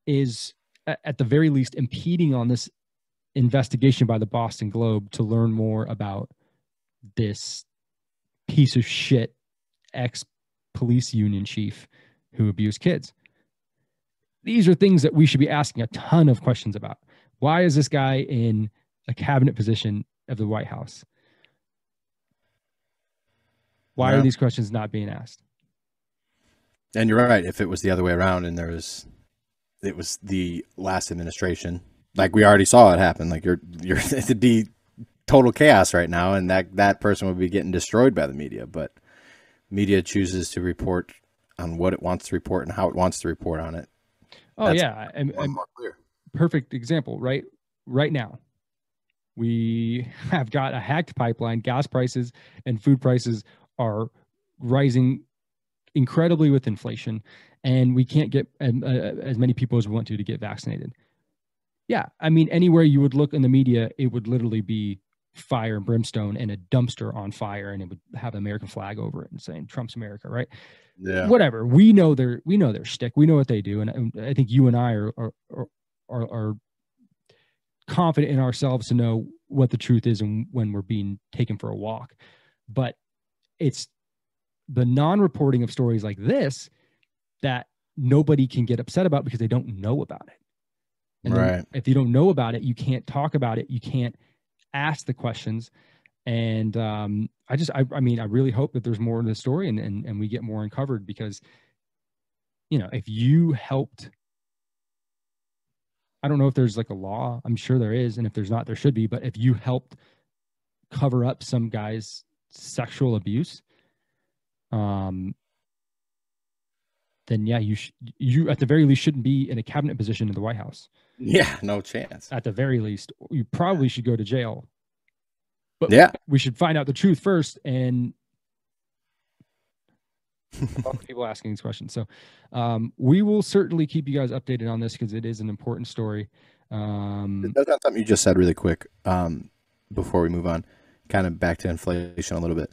A: is, at the very least, impeding on this investigation by the Boston Globe to learn more about this piece of shit ex-police union chief who abused kids. These are things that we should be asking a ton of questions about. Why is this guy in a cabinet position of the White House? Why are these questions not being asked?
B: And you're right. If it was the other way around and it was the last administration, like we already saw it happen, like it'd be total chaos right now, and that person would be getting destroyed by the media. But media chooses to report on what it wants to report and how it wants to report on it.
A: Oh, that's more clear. Perfect example, right? Right now, we have got a hacked pipeline. Gas prices and food prices are rising incredibly with inflation, and we can't get as many people as we want to get vaccinated. Yeah, I mean, anywhere you would look in the media, it would literally be fire and brimstone and a dumpster on fire, and it would have an American flag over it and saying Trump's America, right? Yeah. Whatever. We know their shtick. We know what they do, and I think you and I are confident in ourselves to know what the truth is and when we're being taken for a walk. But it's the non-reporting of stories like this that nobody can get upset about because they don't know about it. And right. If you don't know about it, you can't talk about it. You can't ask the questions. And I mean, I really hope that there's more to the story and we get more uncovered, because, you know, if you helped, I don't know if there's like a law, I'm sure there is. And if there's not, there should be. But if you helped cover up some guy's sexual abuse, then yeah, you at the very least shouldn't be in a cabinet position in the White House.
B: Yeah, no chance.
A: At the very least, you probably should go to jail. But
B: yeah,
A: we should find out the truth first. And people asking these questions. So we will certainly keep you guys updated on this, because it is an important story.
B: That's not something you just said really quick before we move on, kind of back to inflation a little bit.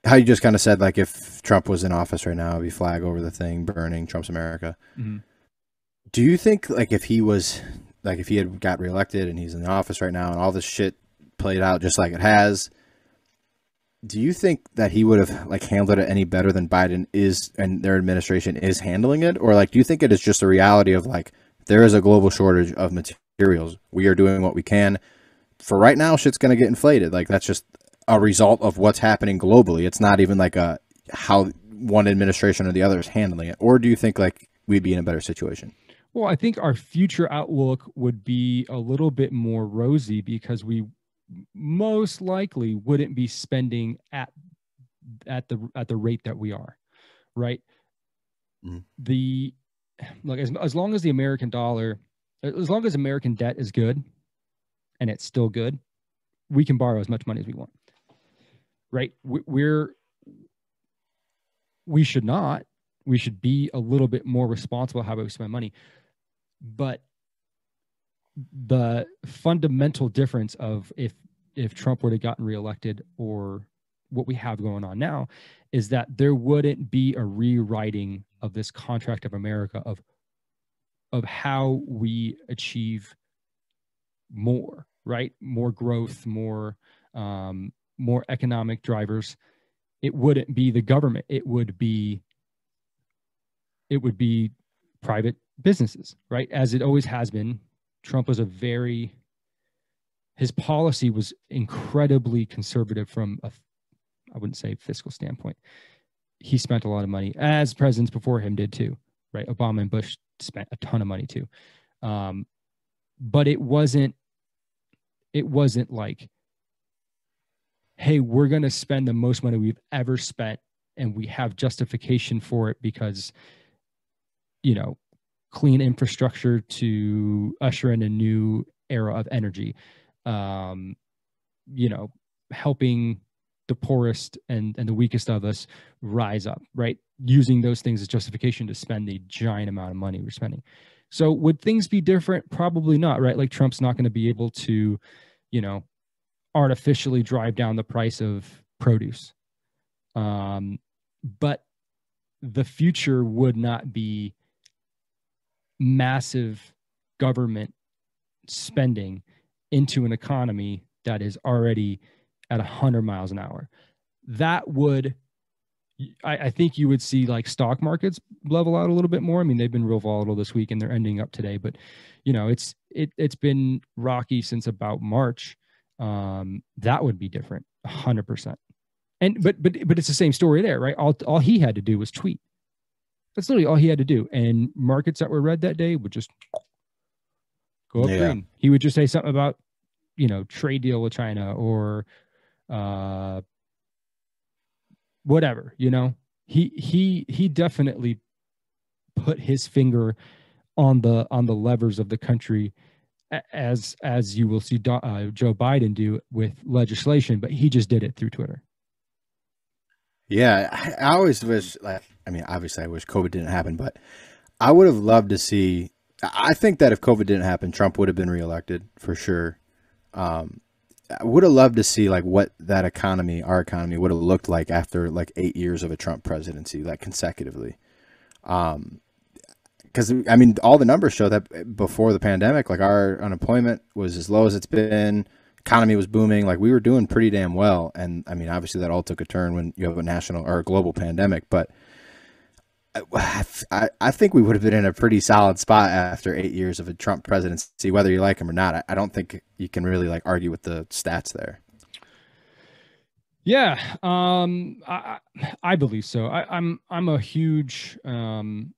B: How you just kind of said, like, if Trump was in office right now, it'd be flag over the thing, burning Trump's America.
A: Mm-hmm.
B: Do you think, like, if he was, like, if he had got reelected and he's in the office right now and all this shit played out just like it has, do you think that he would have, like, handled it any better than Biden is and their administration is handling it? Or, like, do you think it is just a reality of, like, there is a global shortage of materials, we are doing what we can for right now, shit's going to get inflated? Like, that's just a result of what's happening globally. It's not even like a how one administration or the other is handling it. Or do you think, like, we'd be in a better situation?
A: Well, I think our future outlook would be a little bit more rosy, because we most likely wouldn't be spending at the rate that we are, right? Mm-hmm. Like, as long as the American dollar, as long as American debt is good, and it's still good, we can borrow as much money as we want, right? We should not. We should be a little bit more responsible how we spend money. But the fundamental difference of if Trump would have gotten reelected or what we have going on now is that there wouldn't be a rewriting of this contract of America of how we achieve more, right? More growth, more economic drivers. It wouldn't be the government. It would be private businesses, right? As it always has been. Trump was his policy was incredibly conservative from I wouldn't say fiscal standpoint. He spent a lot of money, as presidents before him did too, right? Obama and Bush spent a ton of money too. But it wasn't like, hey, we're going to spend the most money we've ever spent, and we have justification for it because, you know, clean infrastructure to usher in a new era of energy, you know, helping the poorest and the weakest of us rise up, right? Using those things as justification to spend the giant amount of money we're spending. So would things be different? Probably not, right? Like, Trump's not going to be able to, you know, artificially drive down the price of produce. But the future would not be massive government spending into an economy that is already at 100 miles an hour. That would, I think you would see, like, stock markets level out a little bit more. I mean, they've been real volatile this week and they're ending up today, but, you know, it's been rocky since about March. That would be different, 100%. And but it's the same story there, right? All he had to do was tweet. That's literally all he had to do. And markets that were red that day would just go up green. He would just say something about, you know, trade deal with China or whatever, you know. He definitely put his finger on the levers of the country, as you will see Joe Biden do with legislation, but he just did it through Twitter.
B: Yeah, I always wish, like, I mean, obviously I wish COVID didn't happen, but I would have loved to see, I think that if COVID didn't happen, Trump would have been reelected for sure. I would have loved to see, like, what that economy, our economy, would have looked like after, like, 8 years of a Trump presidency, like, consecutively. Because, I mean, all the numbers show that before the pandemic, like, our unemployment was as low as it's been. Economy was booming. Like, we were doing pretty damn well. And I mean, obviously that all took a turn when you have a national or a global pandemic, but I think we would have been in a pretty solid spot after 8 years of a Trump presidency, whether you like him or not. I don't think you can really, like, argue with the stats there.
A: Yeah, I believe so. I'm a huge I'm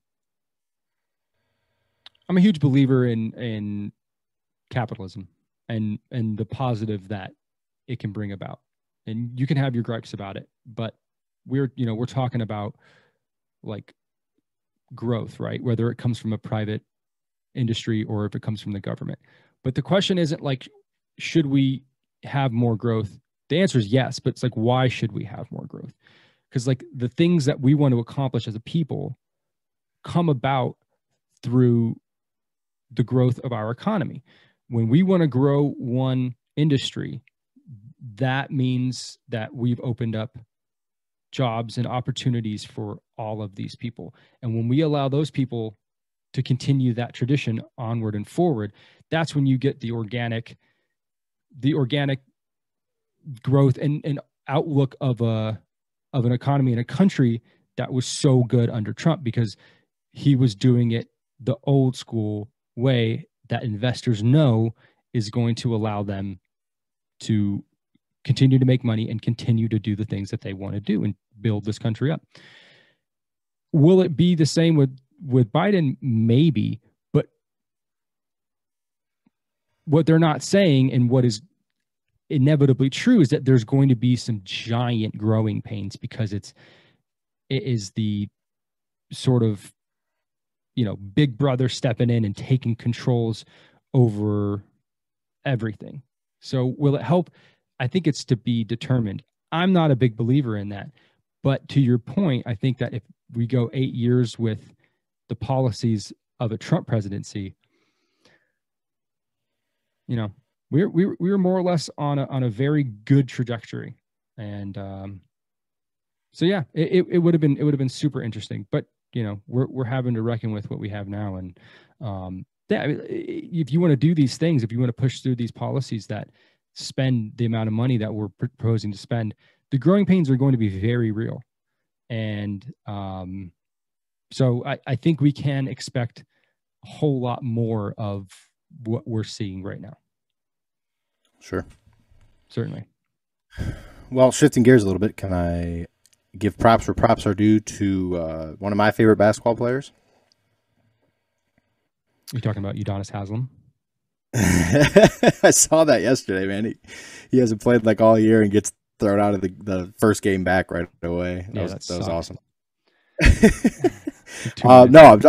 A: a huge believer in capitalism and the positive that it can bring about. And you can have your gripes about it, but we're talking about like growth, right? Whether it comes from a private industry or if it comes from the government. But the question isn't like, should we have more growth? The answer is yes, but it's like, why should we have more growth? Because like the things that we want to accomplish as a people come about through the growth of our economy. When we want to grow one industry, that means that we've opened up jobs and opportunities for all of these people. And when we allow those people to continue that tradition onward and forward, that's when you get the organic growth and outlook of an economy in a country that was so good under Trump, because he was doing it the old school way that investors know is going to allow them to continue to make money and continue to do the things that they want to do and build this country up. Will it be the same with Biden? Maybe, but what they're not saying and what is inevitably true is that there's going to be some giant growing pains, because it is the sort of, big brother stepping in and taking controls over everything. So will it help? I think it's to be determined. I'm not a big believer in that. But to your point, I think that if we go 8 years with the policies of a Trump presidency, we're more or less on a very good trajectory. And so yeah, it would have been super interesting. But we're having to reckon with what we have now. And if you want to do these things, if you want to push through these policies that spend the amount of money that we're proposing to spend, the growing pains are going to be very real. And so I think we can expect a whole lot more of what we're seeing right now.
B: Sure.
A: Certainly.
B: Well, shifting gears a little bit, can I give props where props are due to one of my favorite basketball players?
A: You're talking about Udonis Haslem?
B: I saw that yesterday, man. He hasn't played like all year and gets thrown out of the first game back right away. That was awesome. No, I'm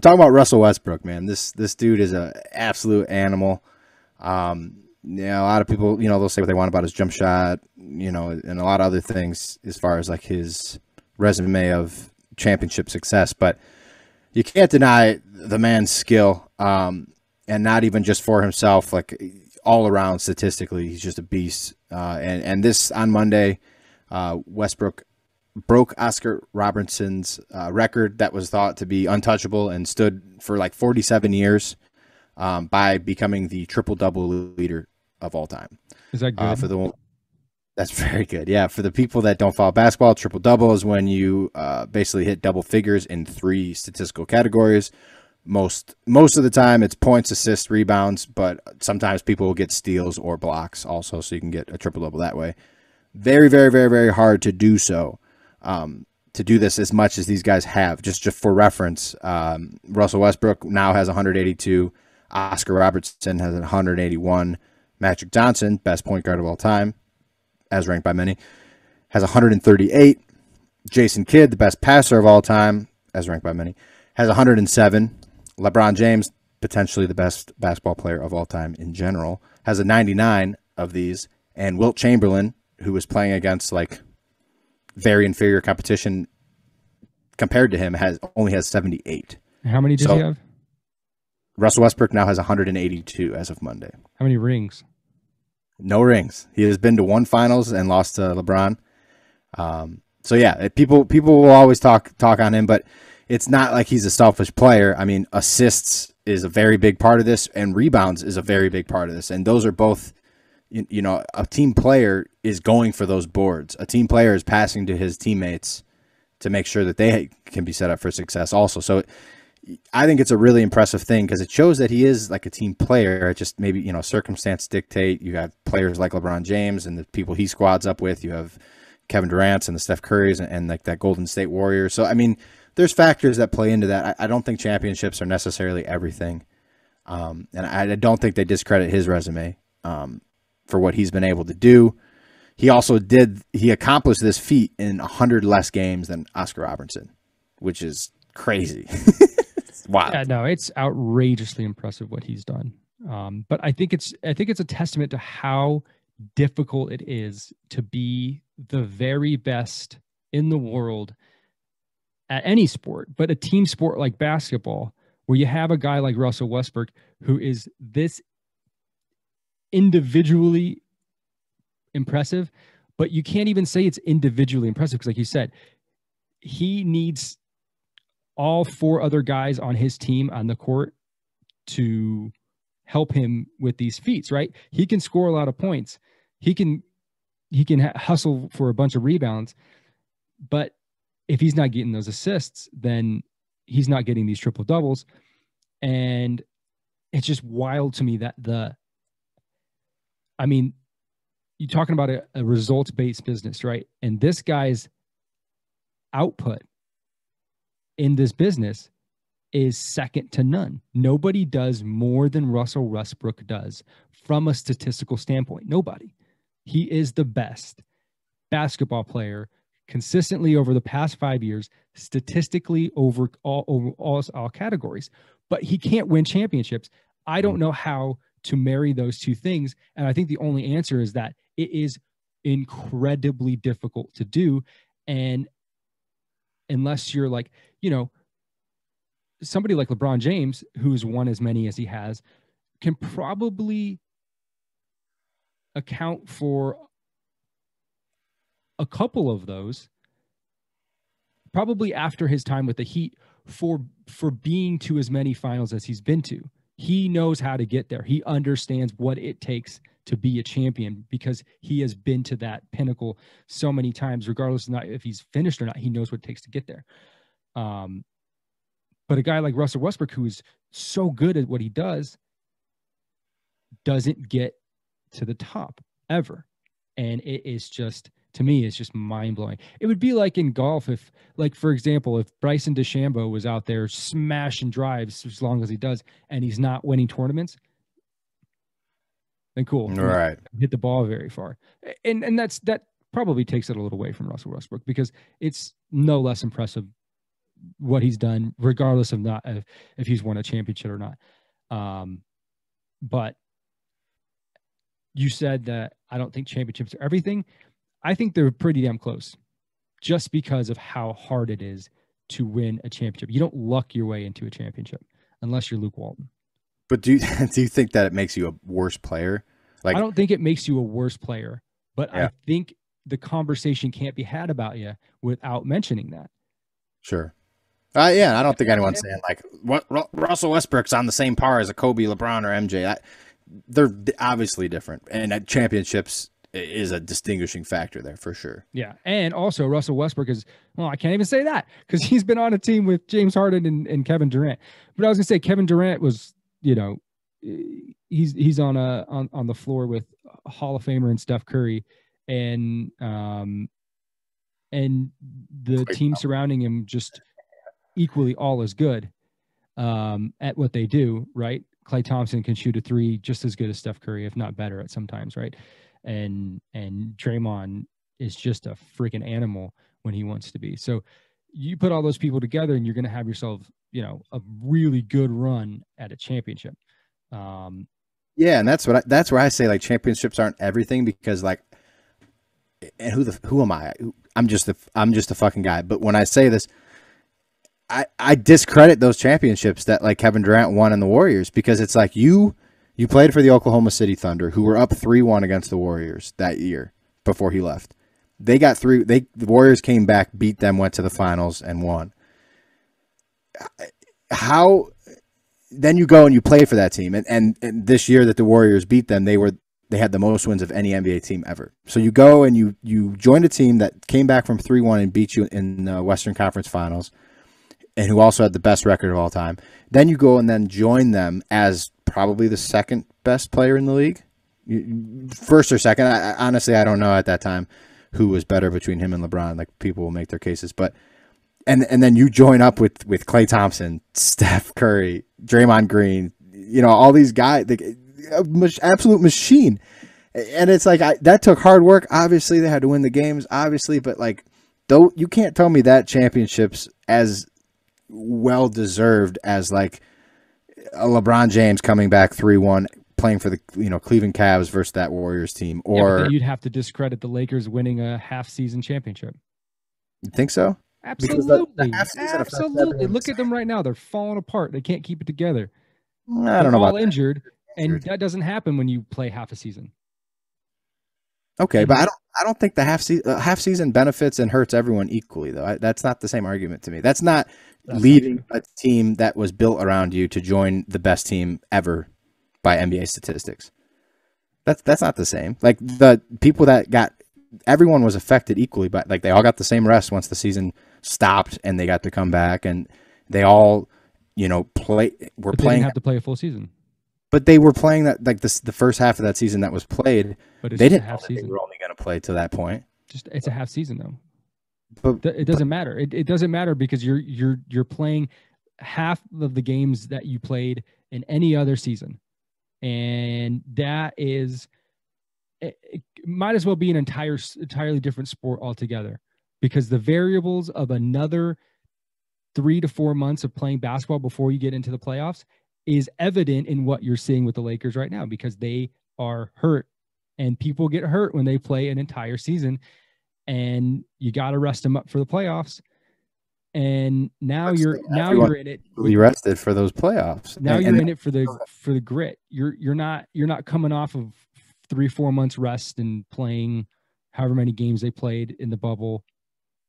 B: talking about Russell Westbrook, man. This dude is an absolute animal. A lot of people, they'll say what they want about his jump shot, and a lot of other things as far as like his resume of championship success, but you can't deny the man's skill. And not even just for himself, like all around statistically, he's just a beast. And this on Monday, Westbrook broke Oscar Robertson's record that was thought to be untouchable and stood for like 47 years by becoming the triple-double leader of all time.
A: Is that good?
B: That's very good. Yeah, for the people that don't follow basketball, triple-double is when you basically hit double figures in 3 statistical categories. Most of the time it's points, assists, rebounds, but sometimes people will get steals or blocks also, so you can get a triple-double that way. Very, very, very, very hard to do so, to do this as much as these guys have. Just for reference, Russell Westbrook now has 182. Oscar Robertson has 181. Magic Johnson, best point guard of all time, as ranked by many, has 138. Jason Kidd, the best passer of all time, as ranked by many, has 107. LeBron James, potentially the best basketball player of all time in general, has a 99 of these. And Wilt Chamberlain, who was playing against like very inferior competition compared to him, only has 78.
A: How many does he have?
B: Russell Westbrook now has 182 as of Monday.
A: How many rings?
B: No rings. He has been to 1 finals and lost to LeBron. So yeah, people will always talk on him, but it's not like he's a selfish player. I mean, assists is a very big part of this, and rebounds is a very big part of this. And those are both, a team player is going for those boards. A team player is passing to his teammates to make sure that they can be set up for success also. So I think it's a really impressive thing because it shows that he is like a team player. It just maybe, circumstance dictate. You have players like LeBron James and the people he squads up with. You have Kevin Durant's and the Steph Curry's and like that Golden State Warriors. So, I mean, there's factors that play into that. I don't think championships are necessarily everything. And I don't think they discredit his resume for what he's been able to do. He accomplished this feat in 100 less games than Oscar Robertson, which is crazy. Wow.
A: Yeah, no, it's outrageously impressive what he's done. But I think it's a testament to how difficult it is to be the very best in the world at any sport, but a team sport like basketball, where you have a guy like Russell Westbrook who is this individually impressive, but you can't even say it's individually impressive because, like you said, he needs all 4 other guys on his team on the court to help him with these feats, right? He can score a lot of points. He can hustle for a bunch of rebounds, but if he's not getting those assists, then he's not getting these triple doubles. And it's just wild to me that you're talking about a results-based business, right? And this guy's output in this business is second to none. Nobody does more than Russell Westbrook does from a statistical standpoint. Nobody. He is the best basketball player consistently over the past 5 years, statistically over all categories, but he can't win championships. I don't know how to marry those two things. And I think the only answer is that it is incredibly difficult to do. And unless you're like, somebody like LeBron James, who's won as many as he has, can probably account for a couple of those, probably after his time with the Heat, for being to as many finals as he's been to. He knows how to get there. He understands what it takes to be a champion because he has been to that pinnacle so many times, regardless of not if he's finished or not. He knows what it takes to get there. But a guy like Russell Westbrook, who is so good at what he does, doesn't get to the top ever. And it is just, to me, it's just mind-blowing. It would be like in golf if, like, for example, if Bryson DeChambeau was out there smashing drives as long as he does and he's not winning tournaments, then cool.
B: Right.
A: Hit the ball very far. And that probably takes it a little away from Russell Westbrook because it's no less impressive what he's done, regardless of not if he's won a championship or not. But you said that I don't think championships are everything. I think they're pretty damn close just because of how hard it is to win a championship. You don't luck your way into a championship unless you're Luke Walton.
B: But do you think that it makes you a worse player? Like,
A: I don't think it makes you a worse player, but yeah. I think the conversation can't be had about you without mentioning that.
B: Sure. Yeah, I don't think anyone's saying like Russell Westbrook's on the same par as a Kobe, LeBron, or MJ. They're obviously different, and championships is a distinguishing factor there for sure.
A: Yeah, and also Russell Westbrook is, well, I can't even say that because he's been on a team with James Harden and Kevin Durant. But I was gonna say Kevin Durant was, he's on the floor with Hall of Famer and Steph Curry, and the team surrounding him just equally all as good at what they do, right? Klay Thompson can shoot a three just as good as Steph Curry, if not better at sometimes, right? And Draymond is just a freaking animal when he wants to be. So you put all those people together and you're going to have yourself, a really good run at a championship.
B: Yeah, and that's where I say like championships aren't everything because like, and who am I? I'm just a fucking guy. But when I say this, I discredit those championships that like Kevin Durant won in the Warriors because it's like you played for the Oklahoma City Thunder, who were up 3-1 against the Warriors that year before he left. They got through. The Warriors came back, beat them, went to the finals, and won. How then you go and you play for that team, and this year that the Warriors beat them, they had the most wins of any NBA team ever. So you go and you joined a team that came back from 3-1 and beat you in the Western Conference Finals. and who also had the best record of all time. Then you go and then join them as probably the second best player in the league, first or second. Honestly, I don't know at that time who was better between him and LeBron. Like, people will make their cases, but and then you join up with Klay Thompson, Steph Curry, Draymond Green, all these guys, absolute machine. And it's like, that took hard work. Obviously, they had to win the games, obviously, but like, though, you can't tell me that championship's as well deserved as like a LeBron James coming back 3-1, playing for the Cleveland Cavs versus that Warriors team. Or
A: then you'd have to discredit the Lakers winning a half-season championship.
B: You think so?
A: Absolutely. Absolutely. Look at them right now. They're falling apart. They can't keep it together.
B: I don't know about
A: injured, and that doesn't happen when you play half a season.
B: Okay, but I don't think the half season benefits and hurts everyone equally, though. That's not the same argument to me. That's not leading a team that was built around you to join the best team ever by NBA statistics. That's not the same. Like, the people that everyone was affected equally, but like, they all got the same rest once the season stopped and they got to come back, and they all were playing.
A: They didn't have to play a full season.
B: But they were playing that, like, the first half of that season that was played.
A: But
B: they didn't know that they were only going to play to that point.
A: It's a half season, though.
B: But
A: it doesn't matter. It doesn't matter because you're playing half of the games that you played in any other season, and that is, it might as well be an entirely different sport altogether, because the variables of another 3 to 4 months of playing basketball before you get into the playoffs is evident in what you're seeing with the Lakers right now, because they are hurt, and people get hurt when they play an entire season, and you got to rest them up for the playoffs. And now you're in it.
B: Really rested for those playoffs.
A: Now you're in it for the grit. You're not coming off of 3-4 months rest and playing however many games they played in the bubble.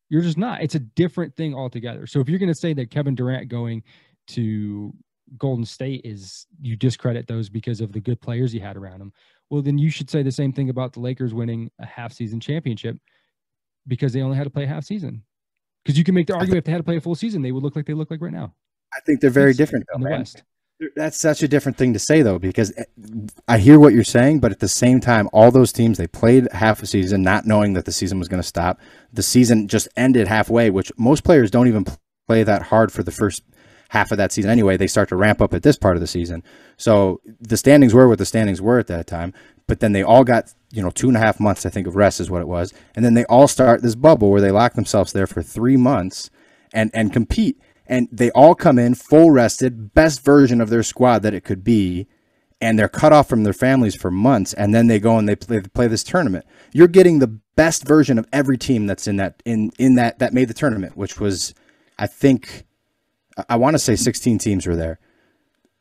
A: You're just not. It's a different thing altogether. So if you're going to say that Kevin Durant going to Golden State is, you discredit those because of the good players you had around them, well, then you should say the same thing about the Lakers winning a half-season championship because they only had to play a half season. Because you can make the argument if they had to play a full season, they would look like they look like right now.
B: I think they're very different, though,
A: in the West.
B: That's such a different thing to say, though, because I hear what you're saying, but at the same time, all those teams, they played half a season not knowing that the season was going to stop. The season just ended halfway, which most players don't even play that hard for the first half of that season anyway. They start to ramp up at this part of the season. So the standings were what the standings were at that time, but then they all got 2.5 months, I think, of rest is what it was, and then they all start this bubble where they lock themselves there for 3 months and compete. And they all come in full rested, best version of their squad that it could be, and they're cut off from their families for months, and then they go and they play this tournament. You're getting the best version of every team that's in that made the tournament, which was, I think, I want to say 16 teams were there.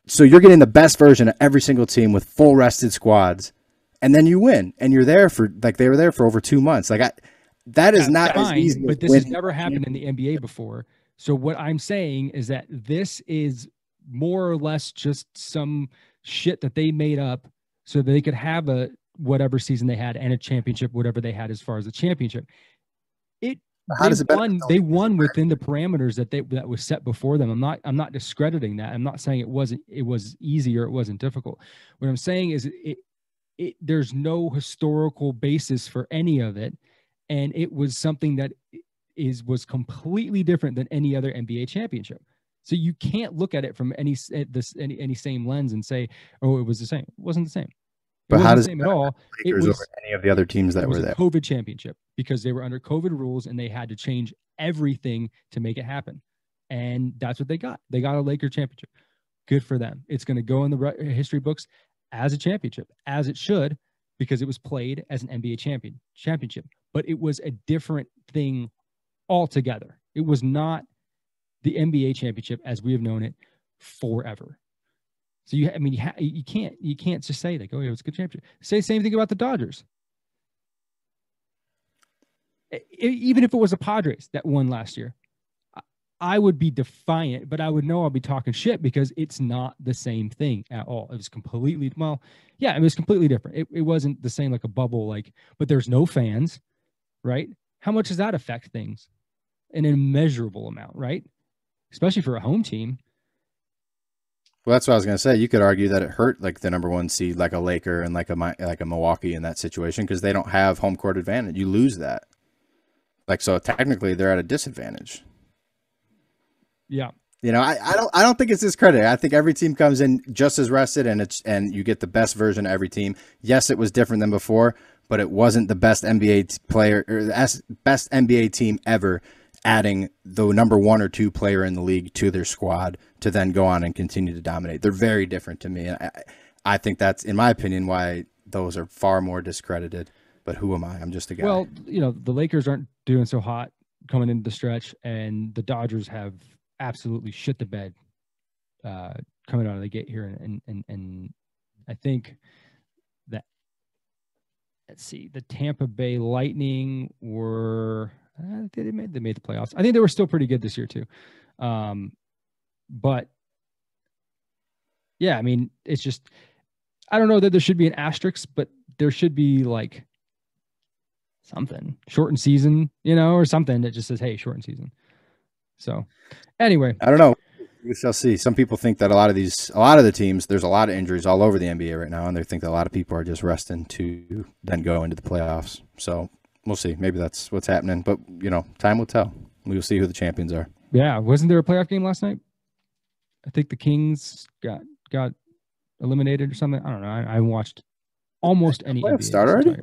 B: So you're getting the best version of every single team with full rested squads, and then you win, and you're there for, like, they were there for over 2 months. Like, that is not as easy.
A: But this has never happened in the NBA before. So what I'm saying is that this is more or less just some shit that they made up so that they could have a whatever season they had and a championship, whatever they had as far as the championship. They won within the parameters that was set before them. I'm not discrediting that. I'm not saying it was easy or it wasn't difficult. What I'm saying is there's no historical basis for any of it, and it was something that was completely different than any other NBA championship. So you can't look at it from any same lens and say, oh, it was the same. It wasn't the same.
B: But how does
A: it at all?
B: It was over any of the other teams that were there?
A: It was a COVID championship because they were under COVID rules and they had to change everything to make it happen. And that's what they got. They got a Laker championship. Good for them. It's going to go in the history books as a championship, as it should, because it was played as an NBA championship. But it was a different thing altogether. It was not the NBA championship as we have known it forever. So you can't just say like, oh, it was a good championship. Say the same thing about the Dodgers. Even if it was the Padres that won last year, I would be defiant, but I would know I'll be talking shit because it's not the same thing at all. It was completely, it was completely different. It wasn't the same, like a bubble, but there's no fans, right? How much does that affect things? An immeasurable amount, right? especially for a home team.
B: Well, that's what I was going to say. You could argue that it hurt like the number one seed, like a Laker and like a Milwaukee in that situation because they don't have home court advantage. You lose that. Like, so technically they're at a disadvantage.
A: Yeah.
B: You know, I don't think it's discredited. I think every team comes in just as rested, and you get the best version of every team. Yes, it was different than before, but it wasn't the best NBA player or the best NBA team ever adding the number 1 or 2 player in the league to their squad to then go on and continue to dominate. They're very different to me. I think that's, in my opinion, why those are far more discredited. But who am I? I'm just a guy.
A: Well, you know, the Lakers aren't doing so hot coming into the stretch, and the Dodgers have absolutely shit the bed coming out of the gate here. And I think that, let's see, the Tampa Bay Lightning were they made the playoffs. I think they were still pretty good this year too. But yeah, I mean, it's just, I don't know that there should be an asterisk, but there should be like something, shortened season, you know, or something that just says, hey, shortened season. So anyway,
B: I don't know. We shall see. Some people think that a lot of the teams, there's a lot of injuries all over the NBA right now, and they think that a lot of people are just resting to then go into the playoffs. So we'll see. Maybe that's what's happening. But, you know, time will tell. We will see who the champions are.
A: Yeah. Wasn't there a playoff game last night? I think the Kings got eliminated or something. I don't know. I haven't watched almost any
B: playoff
A: NBA
B: start already?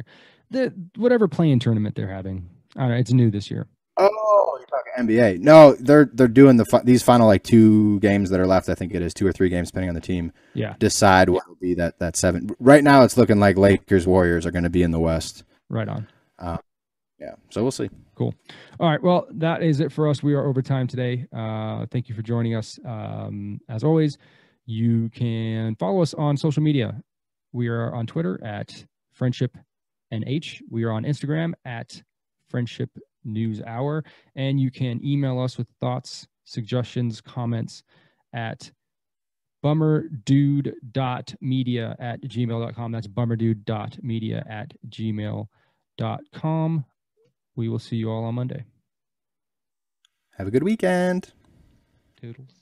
A: Whatever playing tournament they're having. I don't know. It's new this year.
B: Oh, you're talking NBA. No, they're doing these final like 2 games that are left. I think it is 2 or 3 games, depending on the team.
A: Yeah.
B: Decide what will be that 7. Right now, it's looking like Lakers Warriors are going to be in the West.
A: Right on.
B: Yeah. So we'll see.
A: Cool. All right. Well, that is it for us. We are over time today. Thank you for joining us. As always, you can follow us on social media. We are on Twitter at Friendship NH. We are on Instagram at Friendship News Hour, and you can email us with thoughts, suggestions, comments at bummerdude.media@gmail.com. That's bummerdude.media@gmail.com. We will see you all on Monday.
B: Have a good weekend.
A: Toodles.